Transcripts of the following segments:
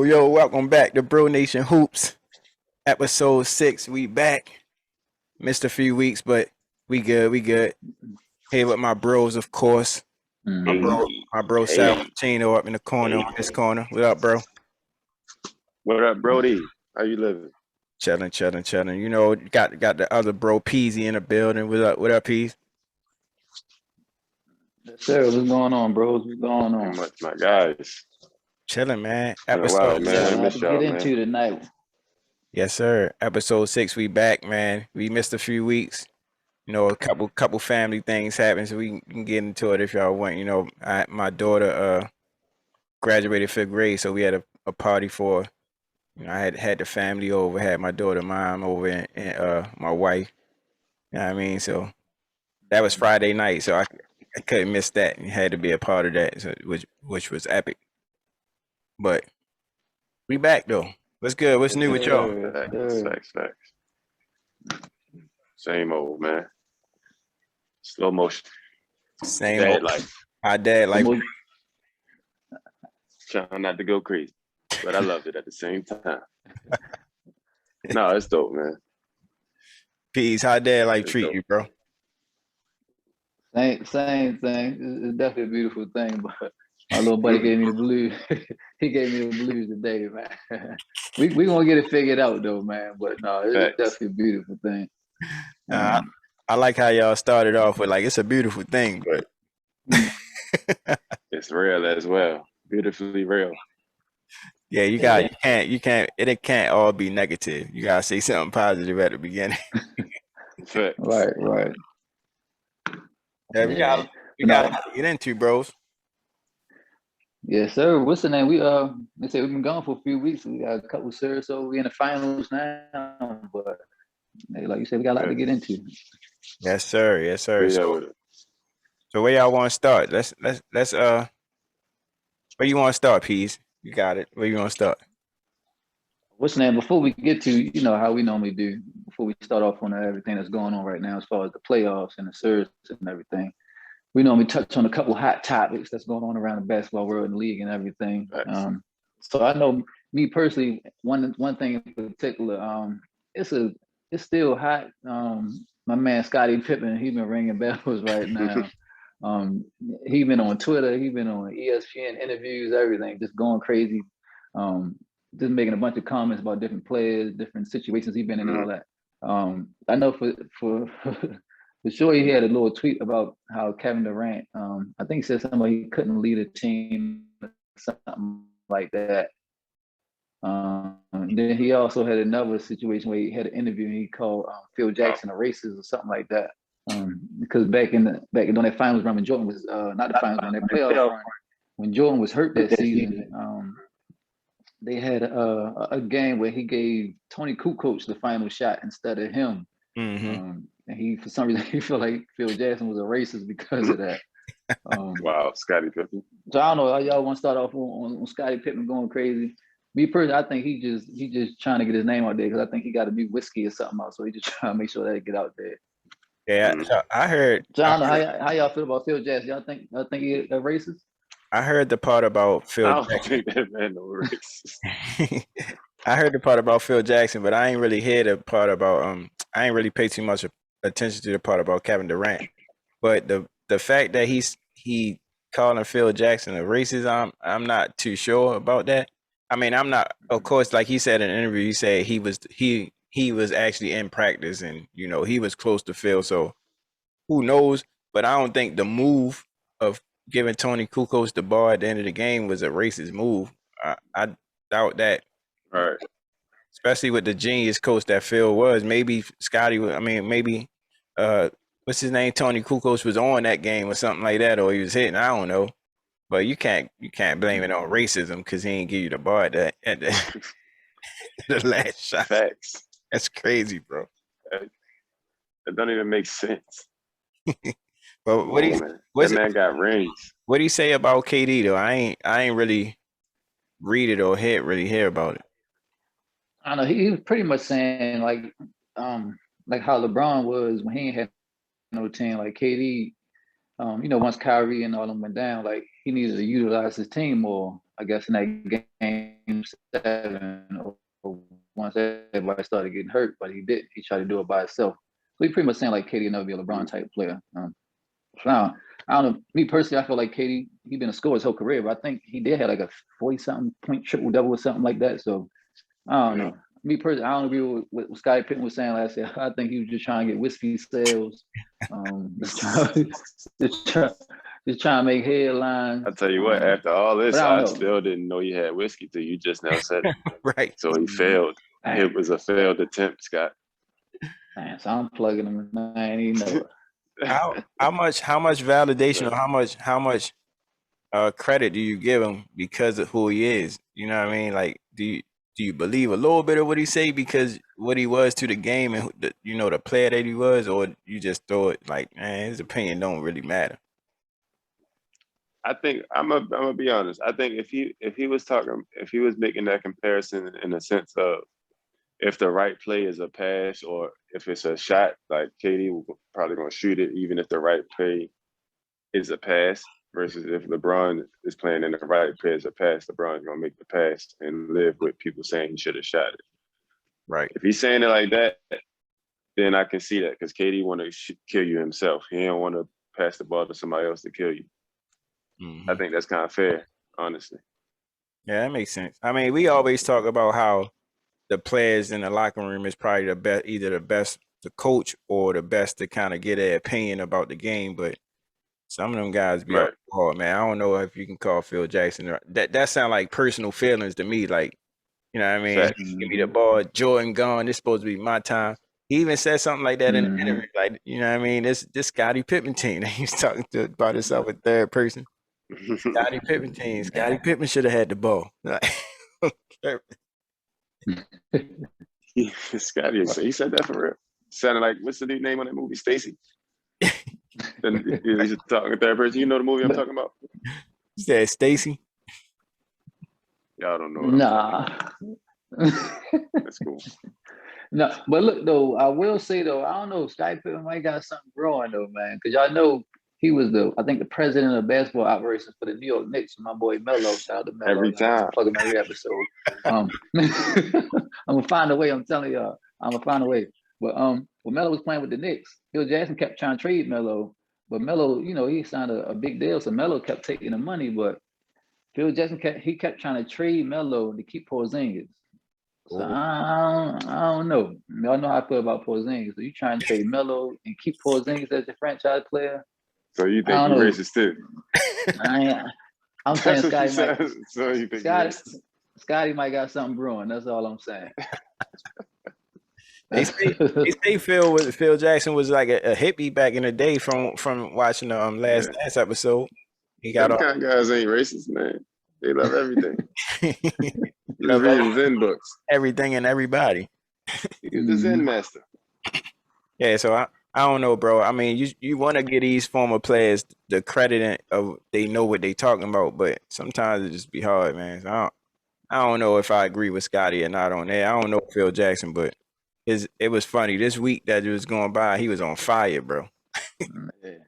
Yo, welcome back to Bro Nation Hoops, episode 6. We back. Missed a few weeks, but we good. Here with my bros, of course. My bro Sal Hey, Pacino up in the corner, on this corner. What up, bro? what up, Brody? How you living? Chilling. You know, got the other bro Peasy in the building. What up, Peas? Yes, sir. What's going on, bros? What's going Pretty on? much, my guys. Chilling, man. Been a while, We Episode got a man. lot Miss to y'all, get man. into tonight. Yes, sir. Episode 6, we back, man. We missed a few weeks. You know, a couple family things happened, so we can get into it if y'all want. You know, my daughter graduated 5th grade, so we had a party for. I had the family over, had my daughter, mom over, and my wife. You know what I mean? So that was Friday night, so I couldn't miss that, and had to be a part of that, so which was epic. But we back though. What's good? What's Yes, new with y'all? sir. Yes, Facts, sir. facts. Same old, man. Slow motion. Same Dad old. life. My dad like Almost- Trying not to go crazy, but I loved it at the same time. No, it's dope, man. peas. How dad like It's treat dope. you, bro? same thing. It's definitely a beautiful thing, but my little buddy gave me the blues. He gave me the blues today, man. We gonna get it figured out though, man. But no, it's Facts. definitely a beautiful thing. Uh, I like how y'all started off with like it's a beautiful thing, but It's real as well. Beautifully real. yeah, you can't it can't all be negative. You gotta say something positive at the beginning. Facts. right. Yeah, Yeah. we But got a no, lot to get into, bros. yes, sir. What's the name? They say we've been gone for a few weeks. We got a couple, sir. So we in the finals now, but hey, like you said, we got a lot to get into. Yes, sir. Yes, sir. Yeah, So with it. where y'all want to start? Let's where you want to start, Peas? You got it. Where you want to start? What's the name? Before we get to, how we normally do, before we start off on everything that's going on right now, as far as the playoffs and the series and everything, we normally touch on a couple hot topics that's going on around the basketball world and the league and everything. Facts. So I know me personally, one thing in particular, it's still hot. My man Scottie Pippen, he's been ringing bells right now. He been on Twitter, he been on ESPN interviews, everything, just going crazy. Just making a bunch of comments about different players, different situations he's been in and all that. I know for for sure he had a little tweet about how Kevin Durant, I think he said something like he couldn't lead a team or something like that. Then he also had another situation where he had an interview and he called Phil Jackson a racist or something like that. Because back in during that finals run when Jordan was not the finals run, that playoff run, when Jordan was hurt that season, they had a game where he gave Tony Kukoc the final shot instead of him. Mm-hmm. And he, for some reason, he felt like Phil Jackson was a racist because of that. Wow, Scottie Pippen. So I don't know. Y'all want to start off on Scottie Pippen going crazy? Me personally, I think he just trying to get his name out there because I think he got a new whiskey or something out. So he just trying to make sure that it get out there. Yeah, so I heard So I don't know how y'all feel about Phil Jackson. Y'all think he a racist? I heard the part about I Phil don't Jackson. think that man no racist. I heard the part about Phil Jackson, but I ain't really hear the part about I ain't really pay too much attention to the part about Kevin Durant. But the fact that he calling Phil Jackson a racist, I'm not too sure about that. I mean, I'm not. Of course, like he said in an interview, he said he was actually in practice, and he was close to Phil. So who knows? But I don't think the move of giving Tony Kukoc the ball at the end of the game was a racist move. I doubt that, All right. especially with the genius coach that Phil was. Maybe Scotty. I mean, maybe what's his name? Tony Kukoc was on that game or something like that, or he was hitting. I don't know. But you can't blame it on racism because he ain't give you the ball at the the last shot. Facts. That's crazy, bro. That don't even make sense. But what do you Man. what's That it, man got rings. what do you say about KD though? I ain't really read it or hear about it. I don't know. He was pretty much saying like how LeBron was when he ain't had no team. Like KD, once Kyrie and all them went down, like he needed to utilize his team more. I guess in that game 7, once everybody started getting hurt, but he didn't. He tried to do it by himself. So he pretty much saying like KD will never be a LeBron type player. Now, I don't know. Me personally, I feel like KD, he been a scorer his whole career, but I think he did have like a 40-something point triple double or something like that. So I don't know. Me personally, I don't agree with what Scottie Pippen was saying last year. I think he was just trying to get whiskey sales, just trying to make headlines. I tell you what, after all this, I I still didn't know you had whiskey till you just now said it. Right. So he failed. It was a failed attempt, Scott. Man, so I'm plugging him. I ain't even know it. How much validation or how much credit do you give him because of who he is? You know what I mean? Like, do you believe a little bit of what he say because what he was to the game and the player that he was, or you just throw it like, man, his opinion don't really matter? I think I'm gonna be honest. I think if he was making that comparison in the sense of if the right play is a pass or if it's a shot, like KD probably gonna shoot it even if the right play is a pass. Versus if LeBron is playing in the right play as a pass, LeBron's gonna make the pass and live with people saying he should have shot it. Right. If he's saying it like that, then I can see that because KD want to kill you himself. He don't want to pass the ball to somebody else to kill you. Mm-hmm. I think that's kind of fair, honestly. Yeah, that makes sense. I mean, we always talk about how the players in the locker room is probably the best, either the best to coach or the best to kind of get their opinion about the game, but some of them guys be Right. hard, man. I don't know if you can call Phil Jackson. That sound like personal feelings to me. Like, you know what I mean? Facts. Give me the ball. Jordan gone. This supposed to be my time. He even said something like that in the interview. Like, you know what I mean? This Scottie Pippen team that he's talking to about himself in third person. Scottie Pippen team. Scottie Pippen should have had the ball. Scotty, he said that for real. Sounded like, what's the new name on that movie? Stacy. Then he's talking to third person. You know the movie I'm talking about? He said Stacy. Y'all don't know. Nah. That's cool. No, but look though, I will say though, I don't know, Scottie Pippen might got something growing though, man. Because y'all know he was I think the president of basketball operations for the New York Knicks. My boy Melo, shout out to Melo. Every time. Plug him every episode. I'm gonna find a way. I'm telling y'all, I'm gonna find a way. But when Melo was playing with the Knicks, Phil Jackson kept trying to trade Melo, but Melo, he signed a big deal, so Melo kept taking the money. But Phil Jackson kept trying to trade Melo to keep Porzingis. So I don't know. Y'all know how I feel about Porzingis. So you trying to trade Melo and keep Porzingis as your franchise player? So you think he's racist too? I'm saying Scotty might got something brewing. That's all I'm saying. They say Phil Jackson was like a hippie back in the day from watching the last episode. He got all kind of guys ain't racist, man. They love everything. Love reading Zen books. Everything and everybody. He's the Zen master. Yeah, so I don't know, bro. I mean, you want to give these former players the credit of they know what they talking about, but sometimes it just be hard, man. So I don't know if I agree with Scotty or not on that. I don't know Phil Jackson, but it was funny. This week that it was going by, he was on fire, bro. Yeah.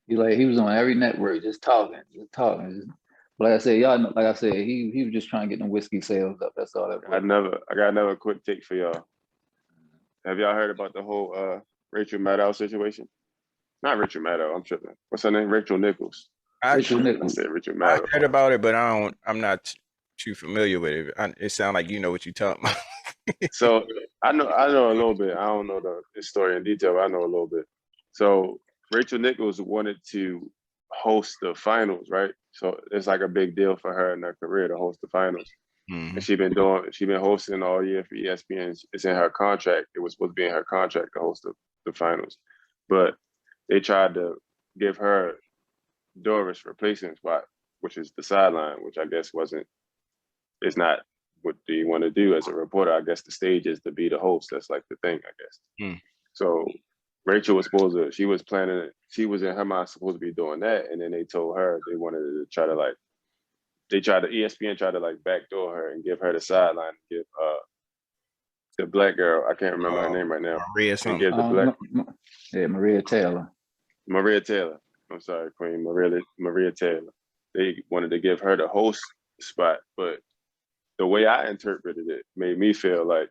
He was on every network, just talking. But like I said, y'all know, like I said, he was just trying to get them whiskey sales up. That's all that was. I got another quick take for y'all. Have y'all heard about the whole Rachel Maddow situation? Not Rachel Maddow, I'm tripping. What's her name? Rachel Nichols. Rachel Nichols. I said Rachel Maddow. I heard about it, but I'm not too familiar with it. It sounds like you know what you're talking about. So I know a little bit. I don't know the story in detail, but I know a little bit. So Rachel Nichols wanted to host the finals, right? So it's like a big deal for her in her career to host the finals. Mm-hmm. And she's been hosting all year for ESPN. It's in her contract. It was supposed to be in her contract to host the finals. But they tried to give her Doris' replacement spot, which is the sideline, which I guess it's not what do you want to do as a reporter. I guess the stage is to be the host. That's like the thing, I guess. Mm. So Rachel was she was in her mind supposed to be doing that. And then they told her they wanted to try to ESPN tried to backdoor her and give her the sideline, give the black girl, I can't remember her name right now. Maria something. Maria Taylor. Maria Taylor. I'm sorry, Queen. Maria Taylor. They wanted to give her the host spot. But the way I interpreted it made me feel like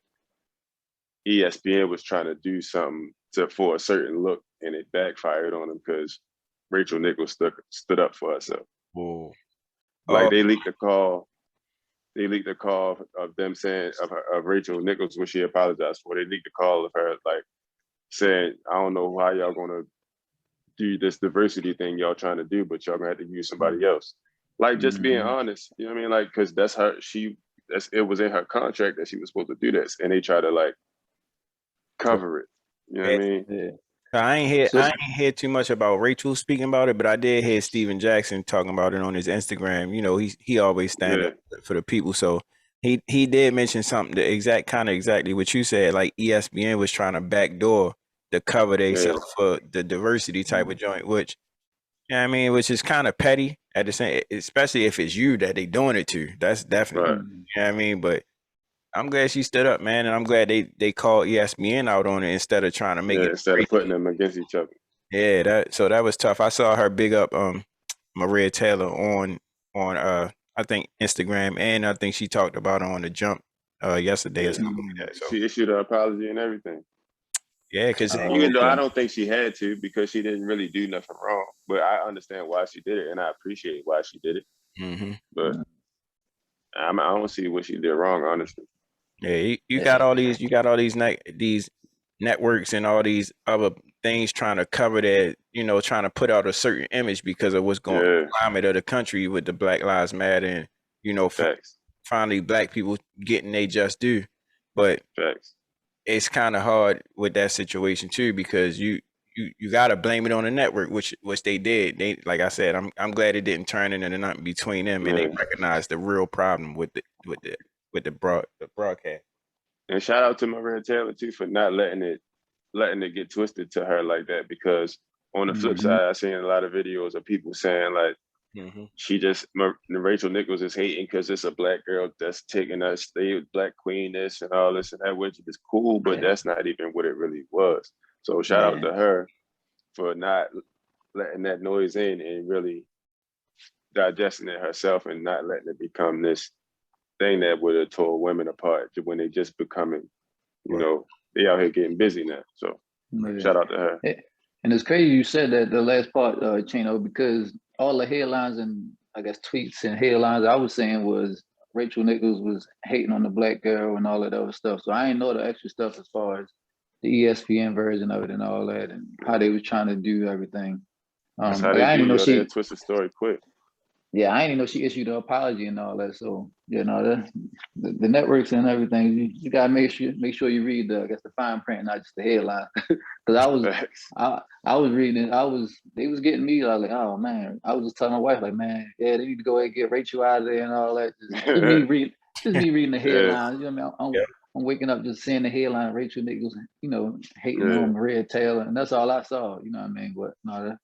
ESPN was trying to do something for a certain look, and it backfired on them because Rachel Nichols stood up for herself. Whoa. Like they leaked the call. They leaked the call of them saying of Rachel Nichols when she apologized for. They leaked the call of her like saying, "I don't know why y'all gonna do this diversity thing y'all trying to do, but y'all gonna have to use somebody else." Like just being honest, you know what I mean? Like because that's her. It was in her contract that she was supposed to do this, and they try to like cover it. You know what I mean? Yeah. I So ain't hear too much about Rachel speaking about it, but I did hear Steven Jackson talking about it on his Instagram. You know, he always stand Yeah, up for the people. So he did mention something, the exactly what you said, like ESPN was trying to backdoor to cover yeah, themselves for the diversity type of joint, which you know what I mean, which is kind of petty at the same, especially if it's you that they doing it to. That's definitely, right. you know what I mean. But I'm glad she stood up, man, and I'm glad they called ESPN out on it instead of trying to make Yeah, it instead of Rachel. putting them against each other. Yeah, that was tough. I saw her big up Maria Taylor on I think Instagram, and I think she talked about it on the jump yesterday or Yeah, something like that. So she issued an apology and everything. yeah, because Even though I okay. don't think she had to because she didn't really do nothing wrong. But I understand why she did it and I appreciate why she did it. hmm But I don't see what she did wrong, honestly. yeah, you got Yeah. all these networks and all these other things trying to cover that, trying to put out a certain image because of what's going Yeah, climate of the country with the Black Lives Matter and facts, finally black people getting they just due. But facts. it's kind of hard with that situation too because you got to blame it on the network, which they did. They, like I said, I'm glad it didn't turn into nothing between them, and they Yeah. recognized the real problem with the broadcast. And shout out to Maria Taylor too for not letting it get twisted to her like that. Because on the flip side, I seen a lot of videos of people saying like hmm Rachel Nichols is hating because it's a black girl that's taking us, they black queen this and all this and that, which is cool, but Yeah. that's not even what it really was. So shout out Yeah. to her for not letting that noise in and really digesting it herself and not letting it become this thing that would have tore women apart when they just becoming, Right. they out here getting busy now. So Yeah. shout out to her. And it's crazy you said that the last part, Chino, because all the headlines and I guess tweets and headlines I was saying was Rachel Nichols was hating on the black girl and all of that other stuff. So I didn't know the extra stuff as far as the ESPN version of it and all that and how they was trying to do everything. That's how Like they I do, didn't even know yo. They'll she twist the story quick. yeah, I didn't even know she issued an apology and all that. So the networks and everything, you gotta make sure you read the I guess the fine print, not just the headline. Because Facts. I was reading it, they was getting me like, oh man. I was just telling my wife, like, man, yeah, they need to go ahead and get Rachel out of there and all that. Just me reading the Yeah, headlines. You know what I mean? Yeah. I'm waking up just seeing the headline, Rachel Nichols, hating yeah. on Maria Taylor, and that's all I saw, you know what I mean? But no,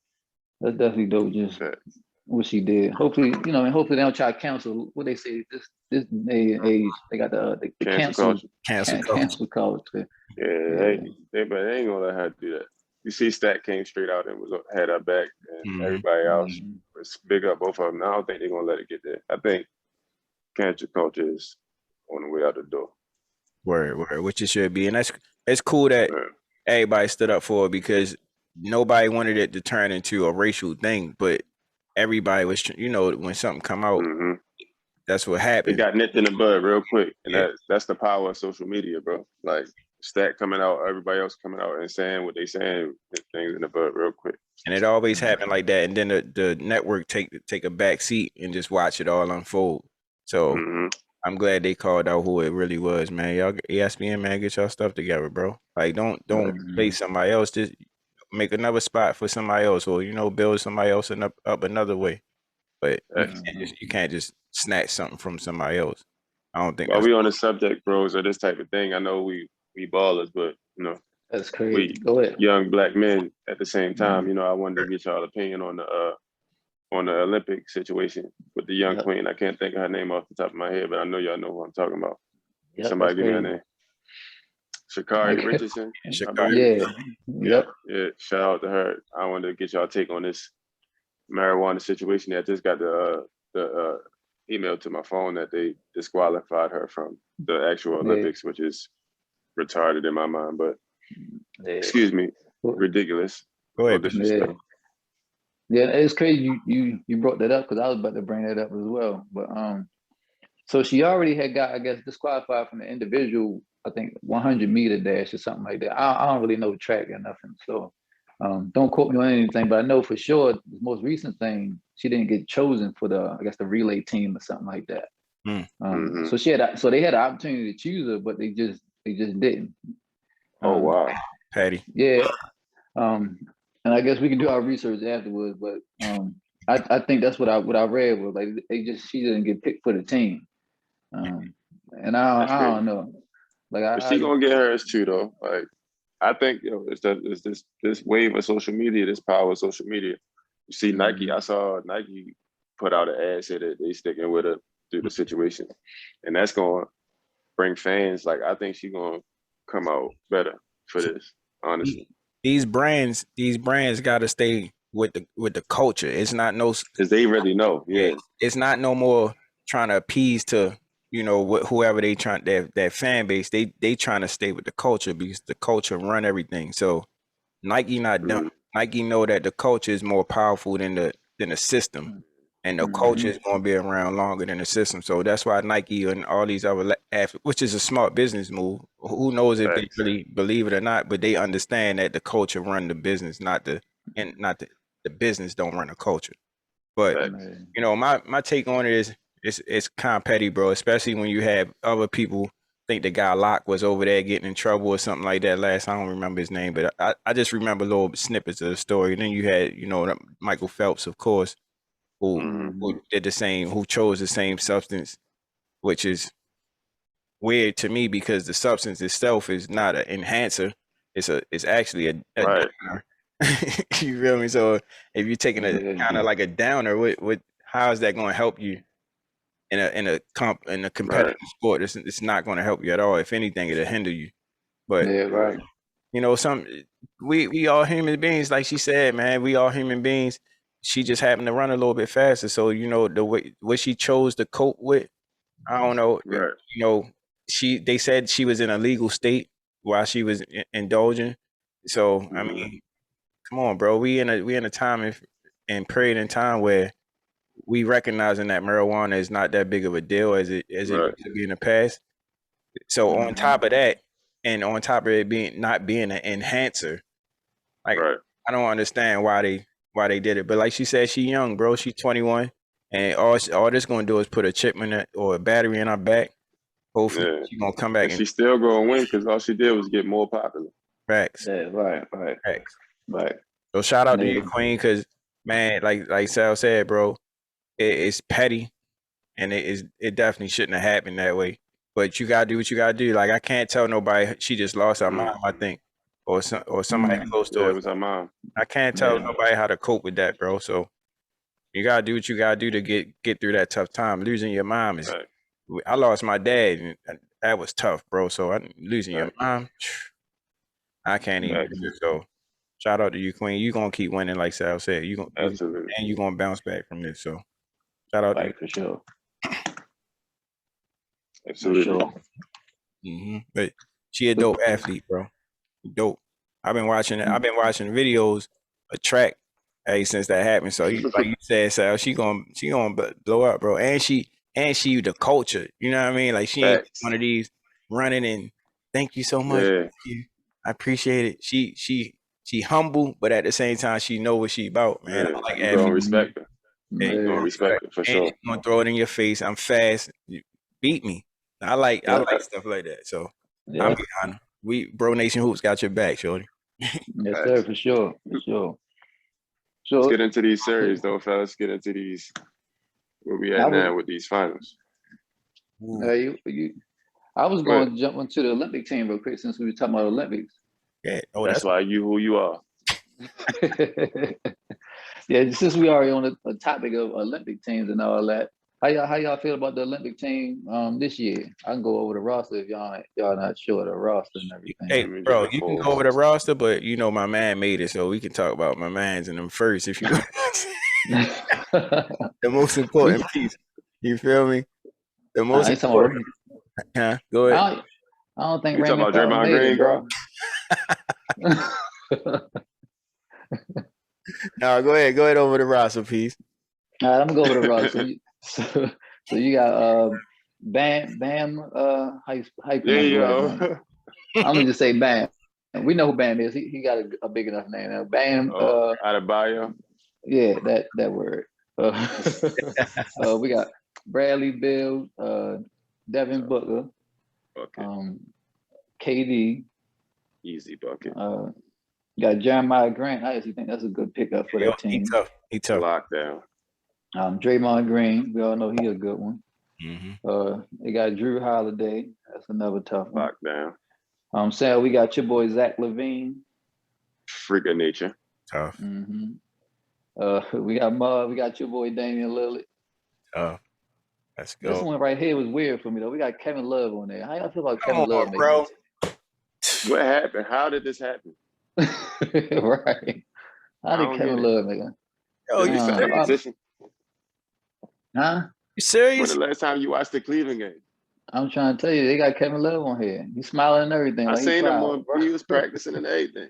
that's definitely dope. Just Facts. what she did. Hopefully, and hopefully they don't try to cancel what they say this day and age. They got the Cancel culture. Cancel culture. cancel culture. Yeah, Yeah. but they ain't gonna let her do that. You see, Stat came straight out and had her back, and hmm everybody else Mhm. was big up both of them. I don't think they're gonna let it get there. I think cancel culture is on the way out the door. Word, which it should be, and that's it's cool that Yeah. everybody stood up for it because nobody wanted it to turn into a racial thing, but everybody was, when something come out, hmm that's what It happens. got nipped in the bud real quick, and Yeah, that's the power of social media, bro. Like Stat coming out, everybody else coming out and saying what they saying, nip things in the bud real quick. and it always happened like that, and then the network take a back seat and just watch it all unfold. So hmm I'm glad they called out who it really was, man. Y'all ESPN, man, get y'all stuff together, bro. Like don't Mhm. replace somebody else. Just make another spot for somebody else, or build somebody else up another way. But Mhm. you can't just snatch something from somebody else. I don't think While that's we on the subject, bros, or this type of thing, I know we ballers, but That's crazy. we Go ahead. young black men at the same time. Mhm. I wanted to get y'all opinion on the Olympic situation with the young Yep. queen. I can't think of her name off the top of my head, but I know y'all know who I'm talking about. Yep. That's Somebody give me her crazy. name. I Shakari can't. Richardson, I Chicago. believe. Yeah. Yeah, Yep. yeah. Shout out to her. I wanted to get y'all take on this marijuana situation that just got the email to my phone that they disqualified her from the actual Olympics, which is retarded in my mind. But excuse me, ridiculous. Go ahead. No disrespect. Yeah, it's crazy you brought that up because I was about to bring that up as well. But so she already had got, I guess, disqualified from the individual, I think 100-meter dash or something like that. I don't really know track or nothing, so don't quote me on anything. But I know for sure the most recent thing, she didn't get chosen for the, I guess, the relay team or something like that. So so they had an opportunity to choose her, but they just didn't. Oh wow, Patty. Yeah. And I guess we can do our research afterwards, but I think that's what I read was like she didn't get picked for the team. And I don't know. Like she gonna get hers too though. Like I think it's this wave of social media, this power of social media. You see Nike, I saw Nike put out an ad say that they sticking with her through the situation. And that's gonna bring fans. Like I think she's gonna come out better for this, honestly. These brands got to stay with the culture. It's not because they really know. Yeah, it's not no more trying to appease to whoever they trying that fan base. They trying to stay with the culture because the culture run everything. So Nike not done. Nike know that the culture is more powerful than the system, and the culture is going to be around longer than the system. So that's why Nike and all these other athletes, which is a smart business move. Who knows if they really believe it or not, but they understand that the culture run the business, not the business don't run the culture. But my take on it is it's kind of petty, bro. Especially when you have other people think the guy Locke was over there getting in trouble or something like that last. I don't remember his name, but I just remember little snippets of the story. And then you had Michael Phelps, of course, who did the same, who chose the same substance, which is weird to me because the substance itself is not an enhancer. It's actually a downer. You feel me? So if you're taking a kind of like a downer, what how is that going to help you in a competitive sport? It's not going to help you at all. If anything, it'll hinder you. But we all human beings, like she said, man. We all human beings. She just happened to run a little bit faster, so the way what she chose to cope with, I don't know. They said she was in a legal state while she was indulging. So I mean, come on, bro. We in a time and period in time where we recognizing that marijuana is not that big of a deal as it used to be in the past. So on top of that, and on top of it not being an enhancer, like I don't understand why they did it. But like she said, she young, bro. She's 21, and all this gonna do is put a chip in it or a battery in her back. Hopefully, she's gonna come back. And she's still gonna win because all she did was get more popular. Facts. Yeah, right. Facts. Right. So shout out to you, Queen, because man, like Sal said, bro, it's petty, and it definitely shouldn't have happened that way. But you gotta do what you gotta do. Like I can't tell nobody she just lost her mom, I think, or somebody close to her. It was her mom. I can't tell nobody how to cope with that, bro. So you gotta do what you gotta do to get through that tough time. Losing your mom is. I lost my dad, and that was tough, bro. So losing your mom, I can't even do it. So shout out to you, Queen. You gonna keep winning, like Sal said. You gonna absolutely, and you gonna bounce back from this. So shout out to you for sure. Absolutely. But she a dope athlete, bro. Dope. I've been watching videos of track since that happened. So like you said, Sal, she gonna blow up, bro. And she the culture. You know what I mean? Like she ain't one of these running and thank you so much. Yeah. Thank you. I appreciate it. She humble, but at the same time she know what she about, man. Yeah. I like you gonna respect her. You gonna respect her for sure. You gonna throw it in your face. I'm fast. You beat me. I like stuff like that. So I'm behind. Bro Nation Hoops got your back, shorty. Yes, sir, for sure. So let's get into these series though, fellas. Get into these where we at now with these finals. I was going to jump into the Olympic team real quick since we were talking about Olympics. Yeah. That's why you who you are. Yeah, since we already on the topic of Olympic teams and all that, how y'all feel about the Olympic team this year? I can go over the roster if y'all not sure of the roster and everything. Hey, bro, you can go over the roster, but my man made it, so we can talk about my mans and them first if you. The most important piece. You feel me? The I most ain't talking about, important. Huh? Go ahead. I don't think You talking Raymond about Felton Draymond made Green, it, bro. No, go ahead. Go ahead over the roster piece. All right, I'm gonna go over the roster. So you got Bam. How you There pronounce you your last name? go. I'm gonna just say Bam. We know who Bam is. He got a big enough name now. Bam. Adebayo. Yeah, that word. We got Bradley Bill, Devin Booker, Bucket. KD. Easy bucket. You got Jeremiah Grant. I actually think that's a good pickup for that He team. tough. He tough. Lockdown. Draymond Green. We all know he's a good one. Mm-hmm. They got Drew Holiday. That's another tough one. Lockdown. Sam, we got your boy Zach LaVine. Freak of nature. Tough. Mm-hmm. We got your boy Damian Lillard. Tough. Let's go. This one right here was weird for me though. We got Kevin Love on there. How y'all feel about Come Kevin Love on, making bro. What happened? How did this happen? it? Right. How did Kevin Love make it? Yo, Did he sign a petition? Huh? You serious? When the last time you watched the Cleveland game? I'm trying to tell you, they got Kevin Love on here. He's smiling and everything. I like seen him proud, when he was practicing and everything.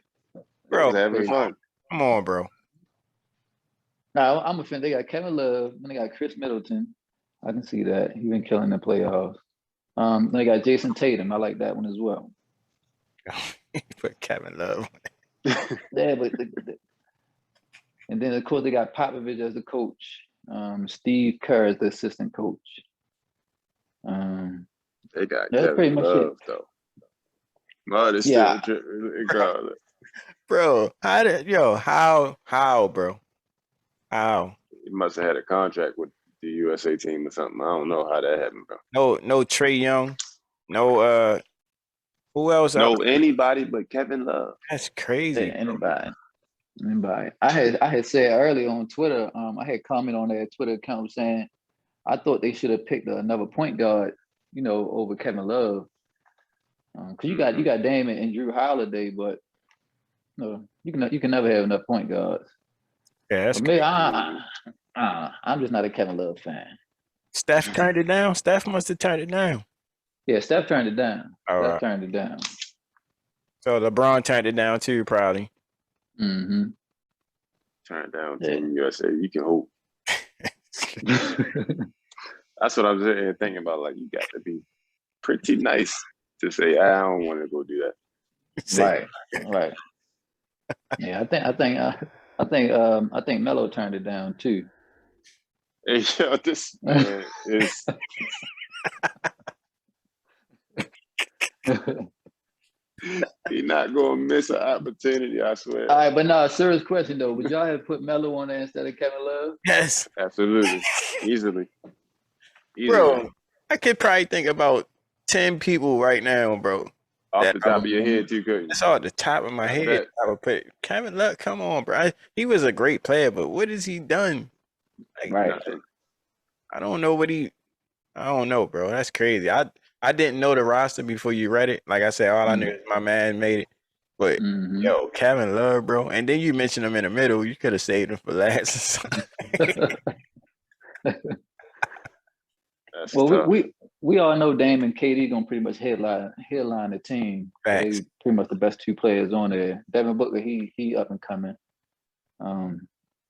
Bro, was having fun. Come on, bro. Now I'm offended. They got Kevin Love, then they got Chris Middleton. I can see that. He's been killing the playoffs. Then they got Jason Tatum. I like that one as well. Put Kevin Love. Yeah, but and then of course they got Popovich as the coach. Steve Kerr as the assistant coach. They got that's pretty Kevin much Love it. though. No, it's Yeah. still regardless. Bro, how, bro? How? He must have had a contract with the USA team or something. I don't know how that happened, bro. No Trae Young. No who else? No, anybody but Kevin Love. That's crazy. Yeah, anybody. I had said earlier on Twitter, I had comment on their Twitter account saying I thought they should have picked another point guard, over Kevin Love. Because you got Dame and Drew Holiday, but you can never have enough point guards. Yeah, that's me, I'm just not a Kevin Love fan. Steph turned it down. Steph must have turned it down. Yeah, Steph turned it down. All turned it down. So LeBron turned it down too, probably. Mm-hmm. Turned down Team USA. You can hope. That's what I'm sitting here thinking about. Like, you got to be pretty nice to say, I don't want to go do that. Right. Yeah, I think Melo turned it down too. Hey, yo, this man is. He's not gonna miss an opportunity, I swear. All right, but no, serious question though. Would y'all have put Melo on there instead of Kevin Love? Yes. Absolutely. Easily. Bro, I could probably think about 10 people right now, bro. Off the top of your head, too, couldn't you? That's all at the top of my head. I would put Kevin Love. Come on, bro. He was a great player, but what has he done? Right. Nothing. I don't know, bro. That's crazy. I didn't know the roster before you read it. Like I said, all I knew is my man made it. But yo, Kevin Love, bro. And then you mentioned him in the middle. You could have saved him for last. Well, we all know Dame and KD gonna pretty much headline the team. Facts. They pretty much the best two players on there. Devin Booker, he up and coming.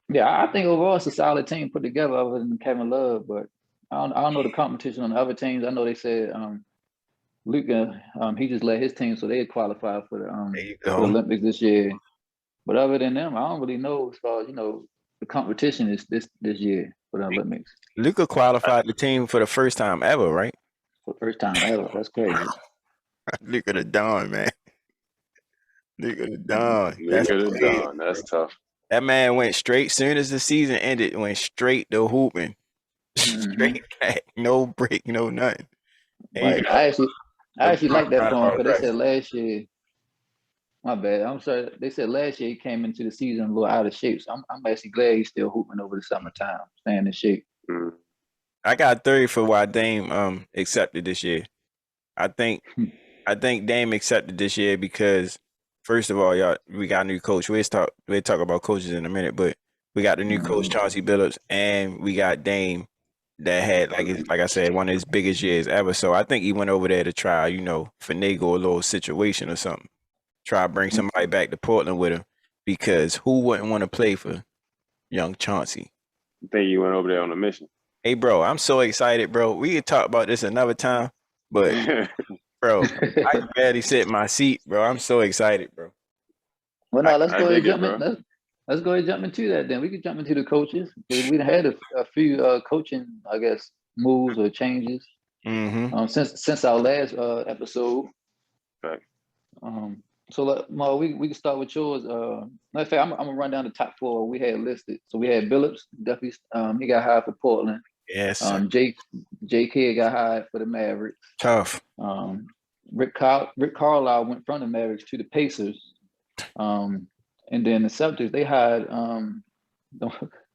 Yeah, I think overall it's a solid team put together other than Kevin Love, but I don't know the competition on the other teams. I know they said Luka, he just led his team so they qualify for the Olympics this year. But other than them, I don't really know as far as the competition is this year for the Olympics. Luka qualified the team for the first time ever, right? For the first time ever. That's crazy. Luka the Don, man. Luka the Don. That's tough. That man went straight, soon as the season ended, went straight to hooping. Straight back, no break, no nothing. Right. I actually like that for him because they said last year, my bad, I'm sorry, they said last year he came into the season a little out of shape. So I'm actually glad he's still hooping over the summertime, staying in shape. I got 30 for why Dame accepted this year. I think Dame accepted this year because first of all, y'all, we got a new coach. We'll talk about coaches in a minute, but we got the new coach, Chauncey Billups, and we got Dame that had like I said, one of his biggest years ever. So I think he went over there to try, finagle a little situation or something. Try to bring somebody back to Portland with him because who wouldn't want to play for young Chauncey? I think you went over there on a mission. Hey, bro, I'm so excited, bro. We could talk about this another time, but bro, I can barely sit in my seat, bro. I'm so excited, bro. Well, no, let's I go ahead and dig it, jump in. bro. Let's go ahead and jump into that then. We could jump into the coaches. We had a few coaching, I guess, moves or changes Mm-hmm. since our last episode. Right. So Mo, we can start with yours. Matter of fact, I'm gonna run down the top four we had listed. So we had Billups, definitely. He got hired for Portland. Yes, sir. J.K. got hired for the Mavericks. Tough. Rick Carlisle went from the Mavericks to the Pacers. And then the Celtics, they hired I'm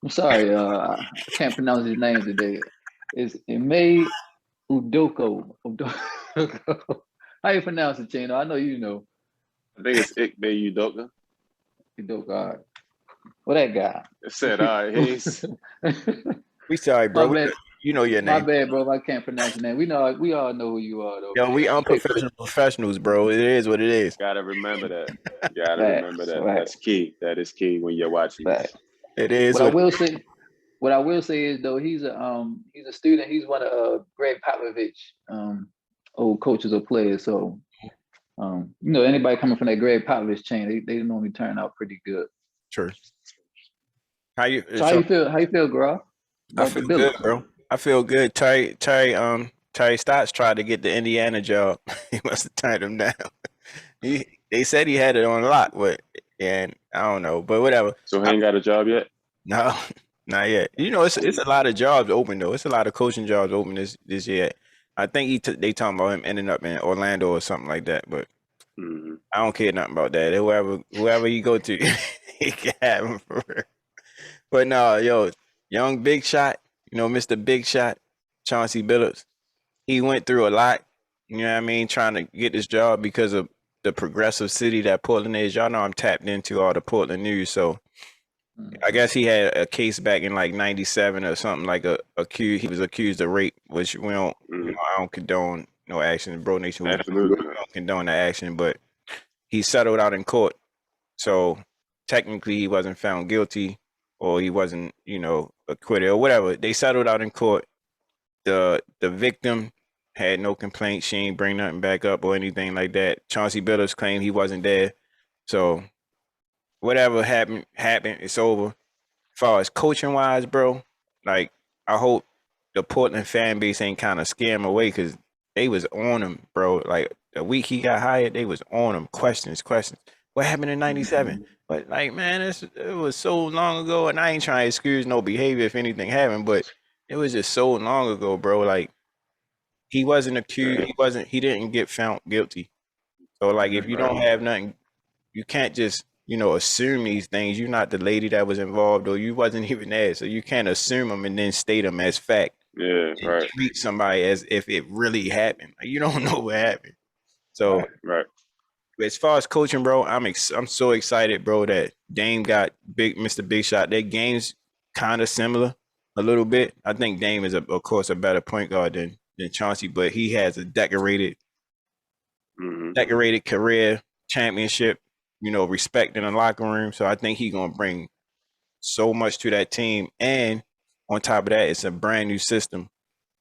sorry, I can't pronounce his name today. It's Ime Udoka. How you pronounce it, Chino? I know you know. I think it's Ikbe Udoka. Udoka. All right. Well, that guy. It said, all right, he's We sorry, bro. My bad. You know your My name. bad, bro. If I can't pronounce your name. We all know who you are, though. Yo, we unprofessional professionals, bro. It is what it is. gotta remember that. Gotta Facts, remember that. facts. That's key. That is key when you're watching this. Facts. It is What I will say is though he's a student. He's one of Greg Popovich old coaches or players. So anybody coming from that Greg Popovich chain, they normally turn out pretty good. Sure. How you feel? How you feel, Gra? I feel good, bro. I feel good. Terry Stotts tried to get the Indiana job. He must have turned him down. They said he had it on lock, but and I don't know, but whatever. So he ain't got a job yet? No, not yet. It's a lot of jobs open though. It's a lot of coaching jobs open this year. I think they talking about him ending up in Orlando or something like that, but I don't care nothing about that. Whoever you go to, he can have him for real. But no, yo, young big shot, Mr. Big Shot, Chauncey Billups, he went through a lot, you know what I mean, trying to get this job because of the progressive city that Portland is. Y'all know I'm tapped into all the Portland news, so I guess he had a case back in like '97 or something like he was accused of rape, which we don't, I don't condone no action. Bro Nation, we don't condone that action, but he settled out in court, so technically he wasn't found guilty or he wasn't, acquitted or whatever. They settled out in court. The victim had no complaint. She ain't bring nothing back up or anything like that. Chauncey Billups claimed he wasn't there, so whatever happened. It's over. As far as coaching wise, bro, like I hope the Portland fan base ain't kind of scare him away because they was on him, bro. Like the week he got hired, they was on him. Questions. What happened in '97? But like, man, it was so long ago, and I ain't trying to excuse no behavior if anything happened, but it was just so long ago, bro. Like he wasn't accused. He didn't get found guilty. So like, if you don't have nothing, you can't just assume these things. You're not the lady that was involved, or you wasn't even there, so you can't assume them and then state them as fact. Yeah, right. Treat somebody as if it really happened. Like, you don't know what happened. So right. As far as coaching, bro, I'm so excited, bro, that Dame got Mr. Big Shot. Their game's kind of similar a little bit. I think Dame is, of course, a better point guard than Chauncey, but he has a decorated career, championship, respect in the locker room. So I think he's going to bring so much to that team. And on top of that, it's a brand new system.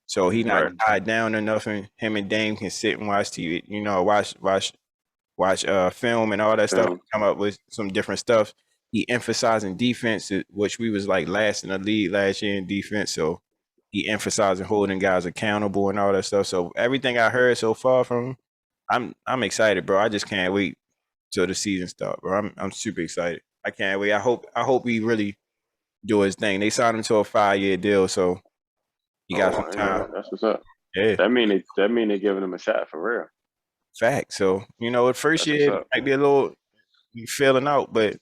So he not tied down or nothing. Him and Dame can sit and watch TV, watch film and all that stuff, come up with some different stuff. He emphasizing defense, which we was like last in the league last year in defense. So he emphasizing holding guys accountable and all that stuff. So everything I heard so far from him, I'm excited, bro. I just can't wait till the season start, bro. I'm super excited. I can't wait. I hope he really do his thing. They signed him to a 5-year deal, so he got some time. That's what's up. Yeah. That mean they giving him a shot for real. Fact. So, the first year might be a little filling out, but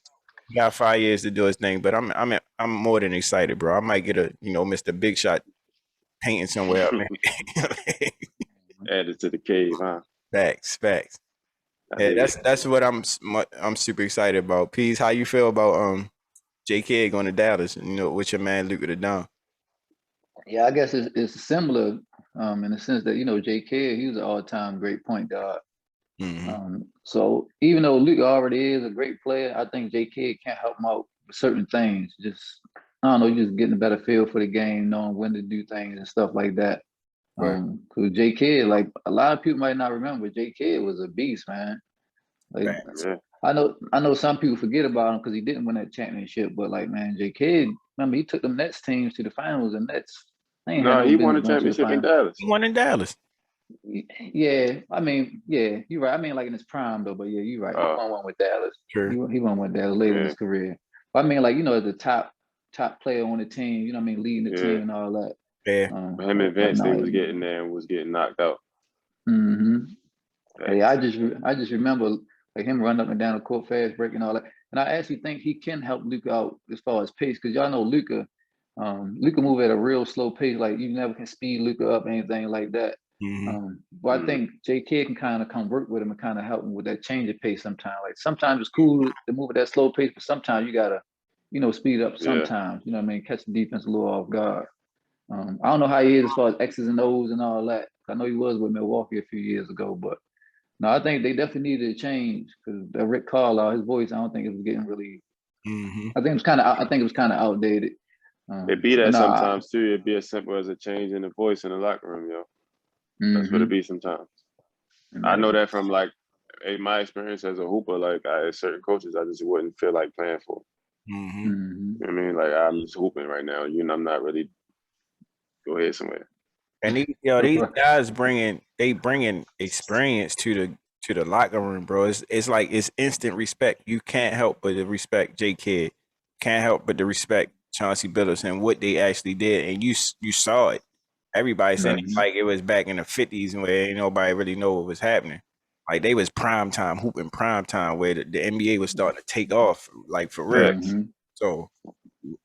he got 5 years to do his thing. But I'm more than excited, bro. I might get a Mr. Big Shot painting somewhere. Added to the cave, huh? Facts. Yeah, that's what I'm super excited about. Peace, how you feel about JK going to Dallas? With your man Luka the Don. Yeah, I guess it's similar in the sense that, J. Kidd, he was an all-time great point guard. Mm-hmm. So even though Luka already is a great player, I think J. Kidd can't help him out with certain things. Just, I don't know, just getting a better feel for the game, knowing when to do things and stuff like that. Right. Because J. Kidd, like a lot of people might not remember, J. Kidd was a beast, man. Like Facts. Yeah. I know some people forget about him because he didn't win that championship, but like, man, J. Kidd, remember he took them Nets teams to the finals, and Nets they ain't had No, no he won a business going to the championship in finals. Dallas. He won in Dallas. Yeah, I mean, yeah, you're right. I mean, like in his prime though, but yeah, you're right. He won one with Dallas. True. He won with Dallas later in Yeah. his career. But I mean, like, as the top player on the team, you know what I mean, leading the Yeah. team and all that. Yeah. Him and Vince, they no, was getting there and was getting knocked out. Hey, I just remember like him running up and down the court fast break and all that. And I actually think he can help Luka out as far as pace, because y'all know Luka move at a real slow pace. Like you never can speed Luka up or anything like that. Mm-hmm. But I think J.K. can kind of come work with him and kind of help him with that change of pace sometimes. Like sometimes it's cool to move at that slow pace, but sometimes you gotta, speed up sometimes. You know what I mean? Catch the defense a little off guard. I don't know how he is as far as X's and O's and all that. I know he was with Milwaukee a few years ago, but no, I think they definitely needed a change because Rick Carlisle, his voice, I don't think it was getting really. Mm-hmm. I think it was kind of outdated. It be that sometimes too. It'd be as simple as a change in the voice in the locker room, yo. That's what it be sometimes. I know that from like my experience as a hooper. Like certain coaches, I just wouldn't feel like playing for. Mm-hmm. You know what I mean? Like I'm just hooping right now. I'm not really go ahead somewhere. And these guys bringing experience to the locker room, bro. It's like it's instant respect. You can't help but to respect J. Kidd. Can't help but to respect Chauncey Billups and what they actually did. And you saw it. Everybody saying it like it was back in the 50s where ain't nobody really know what was happening. Like they was prime time, hooping prime time where the NBA was starting to take off, like for real. So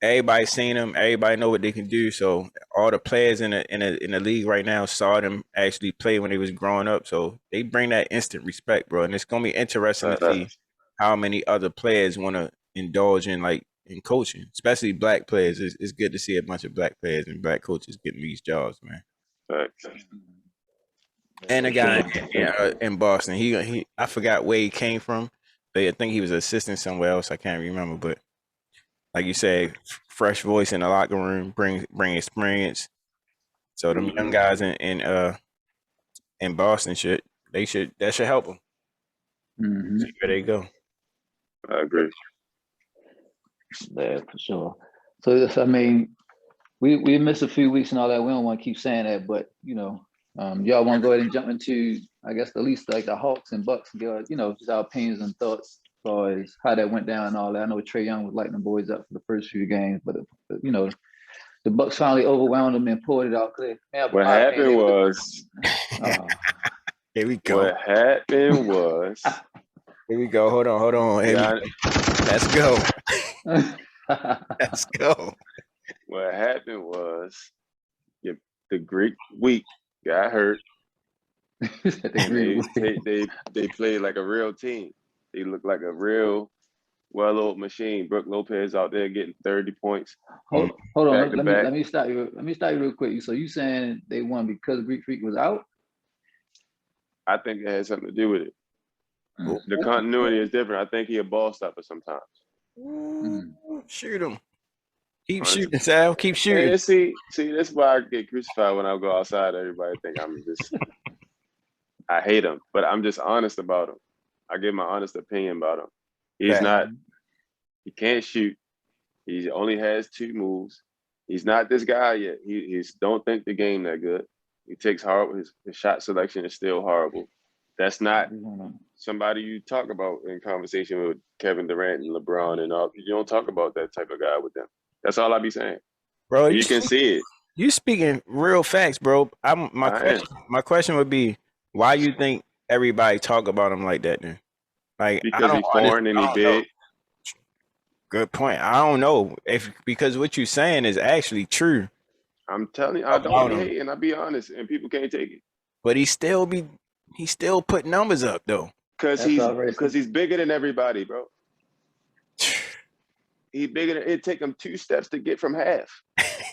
everybody seen them, everybody know what they can do. So all the players in the league right now saw them actually play when they was growing up. So they bring that instant respect, bro. And it's gonna be interesting to see how many other players want to indulge in coaching, especially black players. It's good to see a bunch of black players and black coaches getting these jobs, man. And a guy in Boston, he I forgot where he came from, but I think he was an assistant somewhere else. I can't remember, but like you said, fresh voice in the locker room, bring experience. So them young guys in Boston that should help them. See where they go. I agree. Yeah, for sure. So I mean, we missed a few weeks and all that. We don't want to keep saying that, but y'all want to go ahead and jump into, I guess, at least like the Hawks and Bucks, just our opinions and thoughts as far as how that went down and all that. I know Trae Young was lighting the boys up for the first few games, but the Bucks finally overwhelmed them and pulled it out clear. What happened was. Here we go. What happened was. Here we go. Hold on. Let's go. Let's go. What happened was the Greek week got hurt. They played like a real team. They looked like a real well-oiled machine. Brook Lopez out there getting 30 points. Hold on. Let me stop you. Let me stop you real quick. So you saying they won because Greek Freak was out? I think it had something to do with it. The continuity is different. I think he a ball stopper sometimes. Shoot him. Keep shooting, Sal. Keep shooting. And see, that's why I get crucified when I go outside. Everybody think I hate him, but I'm just honest about him. I give my honest opinion about him. He can't shoot. He only has 2 moves. He's not this guy yet. He's don't think the game that good. He takes horrible. His shot selection is still horrible. That's not somebody you talk about in conversation with Kevin Durant and LeBron and all. You don't talk about that type of guy with them. That's all I be saying, bro. You can see it. You speaking real facts, bro. My question would be, why you think everybody talk about him like that then? Like because he's foreign and he's big. Good point. I don't know because what you're saying is actually true. I'm telling you, I don't be hating. I be honest, and people can't take it. But he still put numbers up though. Because he's bigger than everybody, bro. He's bigger than it take him 2 steps to get from half.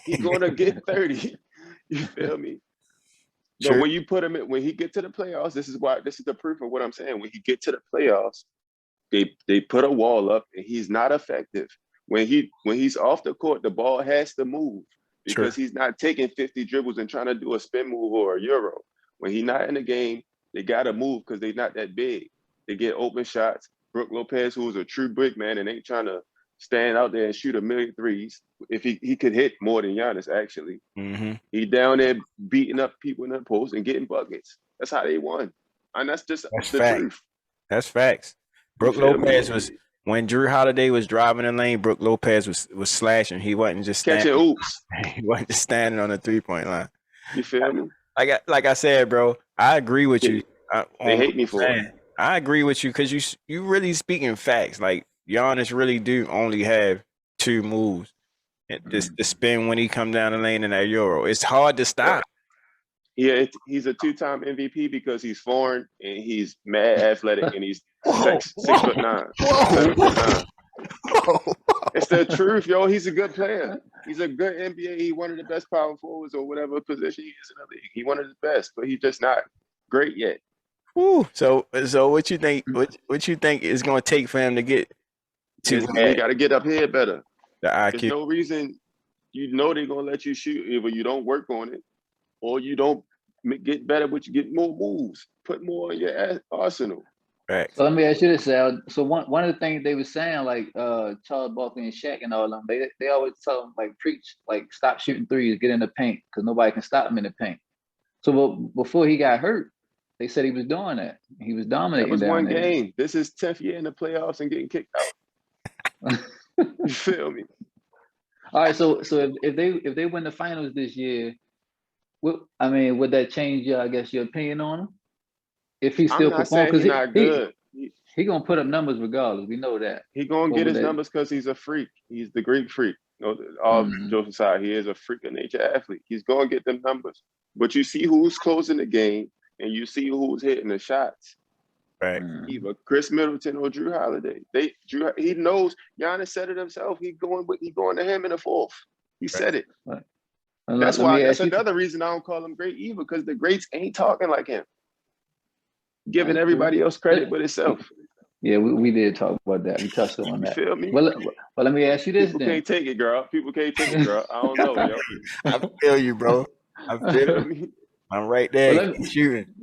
He's gonna get 30. You feel me? But True. when you put him in, when he get to the playoffs, this is the proof of what I'm saying. When he get to the playoffs, they put a wall up and he's not effective. When he's off the court, the ball has to move because True. he's not taking 50 dribbles and trying to do a spin move or a euro. When he's not in the game, they gotta move because they're not that big. They get open shots. Brook Lopez, who is a true big man and ain't trying to stand out there and shoot a million threes. If he could hit more than Giannis, actually. Mm-hmm. He down there beating up people in the post and getting buckets. That's how they won. And that's just That's the fact. truth. That's facts. You Brook feel me? Lopez was when Drew Holiday was driving the lane. Brook Lopez was slashing. He wasn't just Catching standing. oops. He wasn't just standing on the 3-point line. You feel me? Like I said, bro. I agree with you. They hate me for it. I agree with you because you really speaking facts. Like Giannis really do only have 2 moves. The spin when he come down the lane in that euro. It's hard to stop. Yeah, he's a 2-time MVP because he's foreign and he's mad athletic and he's 6'9", 7'9". It's the truth, yo. He's a good player. He's a good NBA. He's one of the best power forwards or whatever position he is in the league. He's one of the best, but he's just not great yet. Whew. So what you think? What you think is going to take for him to get to? He got to get up here better. The IQ. There's no reason. You know they're gonna let you shoot. Either you don't work on it, or you don't get better, but you get more moves. Put more in your arsenal. Right. So let me ask you this, Al. So one of the things they were saying, like Charles Barkley and Shaq and all of them, they always tell them like preach, like stop shooting threes, get in the paint, because nobody can stop him in the paint. So before he got hurt, they said he was doing that. He was dominating. That was one there. game. This is 10th year in the playoffs and getting kicked out. You feel me? All right. So if they win the finals this year, would that change your opinion on him? If he still perform, because he's not good. He gonna put up numbers regardless. We know that. He gonna get his numbers because he's a freak. He's the Greek freak. All jokes aside, he is a freak of nature athlete. He's gonna get them numbers. But you see who's closing the game and you see who's hitting the shots. Right. Either Chris Middleton or Drew Holiday. He knows. Giannis said it himself. He going to him in the fourth. He said it. Right. That's why. That's another reason I don't call him great either, because the greats ain't talking like him, giving everybody else credit but himself. Yeah, we did talk about that. We touched on that. You feel me? Well, let me ask you this. People can't take it, girl. People can't take it, girl. I don't know, yo. I feel you, bro. I feel you. I'm right there shooting.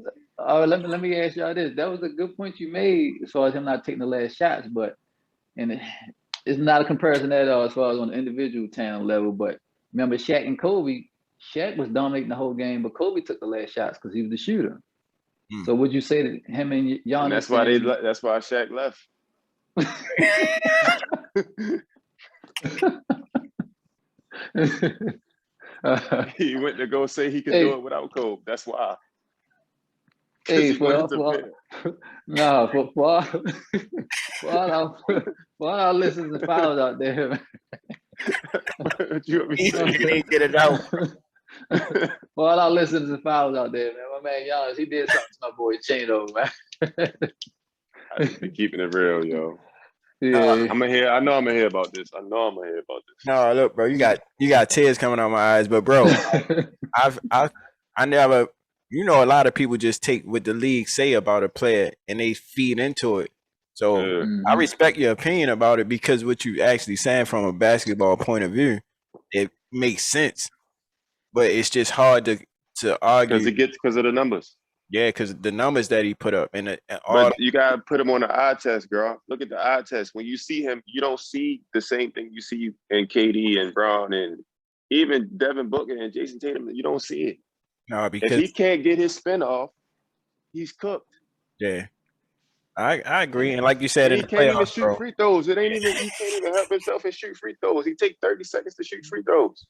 Let me ask y'all this. That was a good point you made as far as him not taking the last shots, and it's not a comparison at all as far as on the individual talent level. But remember Shaq and Kobe. Shaq was dominating the whole game, but Kobe took the last shots because he was the shooter. So would you say that him and Giannis? And that's why Shaq left. He went to go say he could do it without Kobe. That's why. Hey, for all our listeners and followers out there, you can't get it out. For all our listeners and followers out there, man, my man Giannis, he did something to my boy Chano, man. I keeping it real, yo. Yeah. I know I'm gonna hear about this. No, look, bro, you got tears coming out my eyes, but bro, I never. A lot of people just take what the league say about a player and they feed into it. So I respect your opinion about it because what you actually saying from a basketball point of view, it makes sense. But it's just hard to argue because of the numbers. Yeah, because the numbers that he put up but you gotta put him on the eye test, girl. Look at the eye test. When you see him, you don't see the same thing you see in KD and Brown and even Devin Booker and Jason Tatum. You don't see it. No, because if he can't get his spin off, he's cooked. Yeah, I agree. And like you said, he can't even shoot free throws. He can't even help himself and shoot free throws. He take 30 seconds to shoot free throws.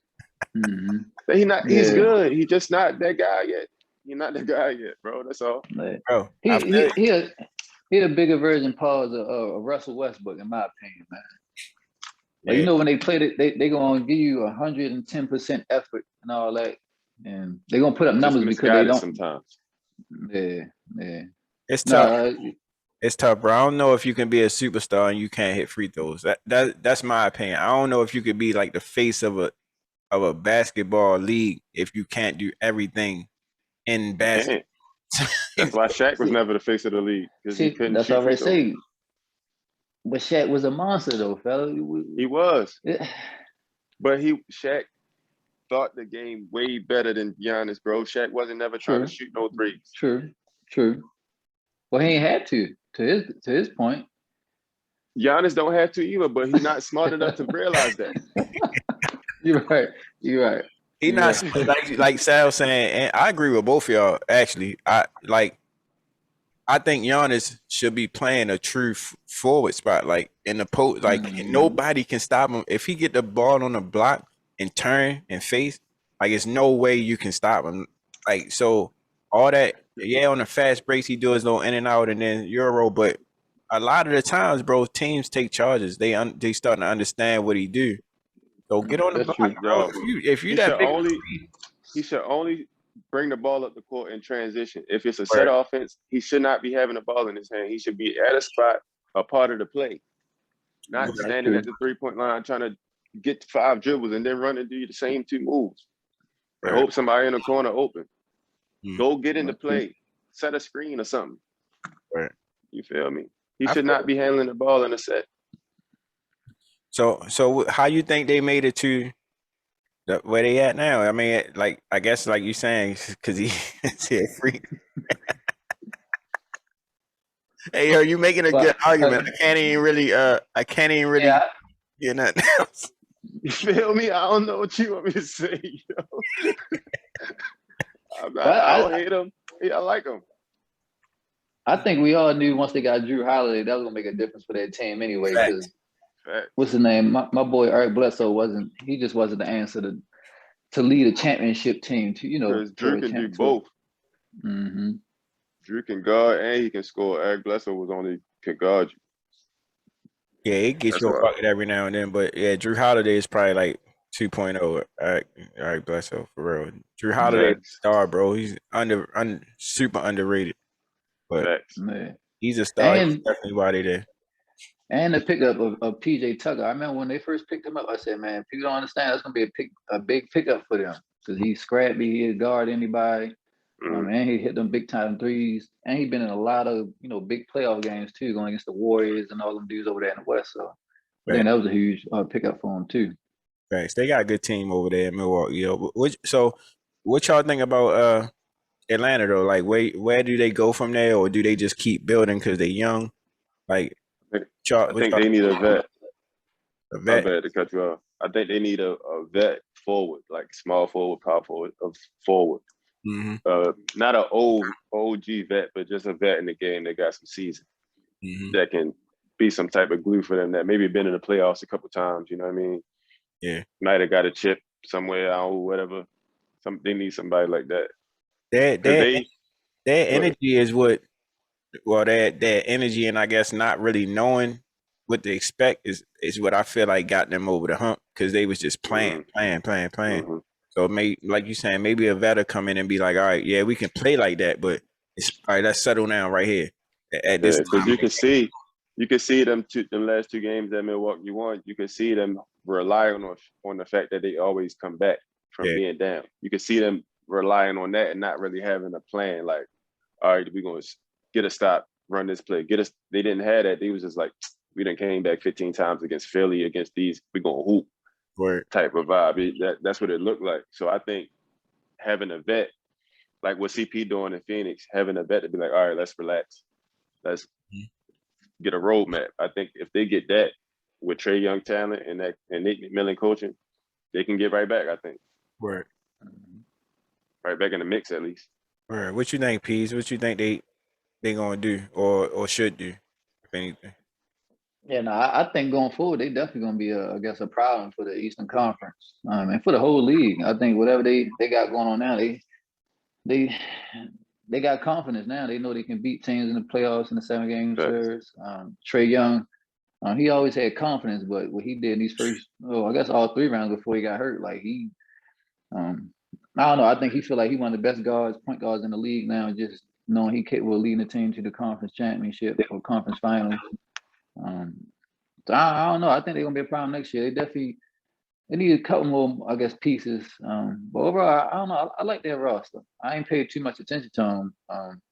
He's good. He's just not that guy yet. He's not the guy yet, bro. That's all. Bro, he a bigger version, Paul, of Russell Westbrook, in my opinion, man. Like, when they play it, they gonna give you 110% effort and all that, and they're gonna put up numbers because they don't. Sometimes. Yeah. It's tough. It's tough, bro. I don't know if you can be a superstar and you can't hit free throws. That's my opinion. I don't know if you could be like the face of of a basketball league if you can't do everything in You basketball. can't. That's why Shaq was See, never the face of the league because he see, couldn't that's shoot what free I throws. say. But Shaq was a monster though, fella. He was, It- but Shaq thought the game way better than Giannis, bro. Shaq wasn't never trying to True, shoot no threes. true. Well, he ain't had to his point. Giannis don't have to either, but he's not smart enough to realize that. You're right. You're right. He You're not right. like Sal saying, and I agree with both of y'all. Actually, I think Giannis should be playing a true forward spot, like in the post. Like nobody can stop him if he get the ball on the block and turn and face. Like it's no way you can stop him. Like so, all that yeah on the fast breaks he do his little in and out and then Euro, but a lot of the times, bro, teams take charges. They starting to understand what he do. So get on the That's block, true. bro. Yo, If you he that should big, only he should only bring the ball up the court in transition. If it's a set right, offense, he should not be having the ball in his hand. He should be at a spot, a part of the play, not That's standing true. at the 3-point line trying to get 5 dribbles and then run and do the same 2 moves and right, hope somebody in the corner open. mm, Go get into That's true. play, set a screen or something. right. You feel me? He I should feel not be handling the ball in a set. so. How you think they made it to where they at now? I mean, like I guess like you saying because he a freak. Hey, yo, you making a good But argument. I can't even really yeah, get nothing else. You feel me? I don't know what you want me to say, yo. but I don't hate him. Yeah, I like him. I think we all knew once they got Drew Holiday, that was gonna make a difference for that team anyway. Because Facts. Fact. what's his name? My boy Eric Bledsoe just wasn't the answer to lead a championship team to Because go Drew to can do champ to. both. Mm-hmm. Drew can guard and he can score. Eric Bledsoe was only can guard you. Yeah, it gets That's you a why. bucket every now and then, but yeah, Drew Holiday is probably like 2.0. All right, bless her for real. Drew Holiday, Facts. star, bro. He's super underrated, but Facts. Yeah. he's a star. He's And definitely why they there. and the pickup of PJ Tucker. I remember when they first picked him up, I said, man, people don't understand that's gonna be a big pickup for them because he's scrappy, he'll guard anybody. Mm. And he hit them big time threes. And he's been in a lot of, big playoff games too, going against the Warriors and all them dudes over there in the West. So I think Right. that was a huge pickup for him too. Facts. They got a good team over there in Milwaukee. Yo. What y'all think about Atlanta though? Like, where do they go from there, or do they just keep building because they young? Like, I think they need a vet. a My vet. bad to cut you off. I think they need a vet forward, like small forward, power forward, forward. Mm-hmm. Not an old OG vet, but just a vet in the game that got some season Mm-hmm. that can be some type of glue for them. That maybe been in the playoffs a couple times. You know what I mean? Yeah. Might have got a chip somewhere, I don't know, whatever. They need somebody like that Their because their they. their Go ahead. energy is what. Well, their energy and I guess not really knowing what to expect is what I feel like got them over the hump because they was just playing. Mm-hmm. So like you saying, maybe a veteran come in and be like, all right, yeah, we can play like that, but it's all right. Let's settle down right here at this Yeah, because time. you can see them last 2 games that Milwaukee won. You can see them relying on the fact that they always come back from Yeah, being down. You can see them relying on that and not really having a plan. Like, all right, we're gonna get a stop, run this play, get us. They didn't have that. They was just like, we done came back 15 times against Philly, against these. We gonna hoop word, type of vibe. That's what it looked like. So I think having a vet, like what CP doing in Phoenix, having a vet to be like, all right, let's relax. Let's get a roadmap. I think if they get that with Trey Young talent and Nate McMillan coaching, they can get right back. I think word, right back in the mix at least. word. What you think, Pease? What you think they gonna do or should do, if anything? Yeah, no, I think going forward, they definitely gonna be I guess a problem for the Eastern Conference. And for the whole league. I think whatever they got going on now, they they got confidence now. They know they can beat teams in the playoffs in the 7-game But series. Trey Young, he always had confidence, but what he did in these first, I guess all 3 rounds before he got hurt, like I don't know. I think he feel like he one of the best point guards in the league now. Just knowing he capable of leading the team to the conference championship or conference finals. So I don't know. I think they're gonna be a problem next year. They definitely they need a couple more, I guess, pieces. But overall, I don't know. I like their roster. I ain't paid too much attention to them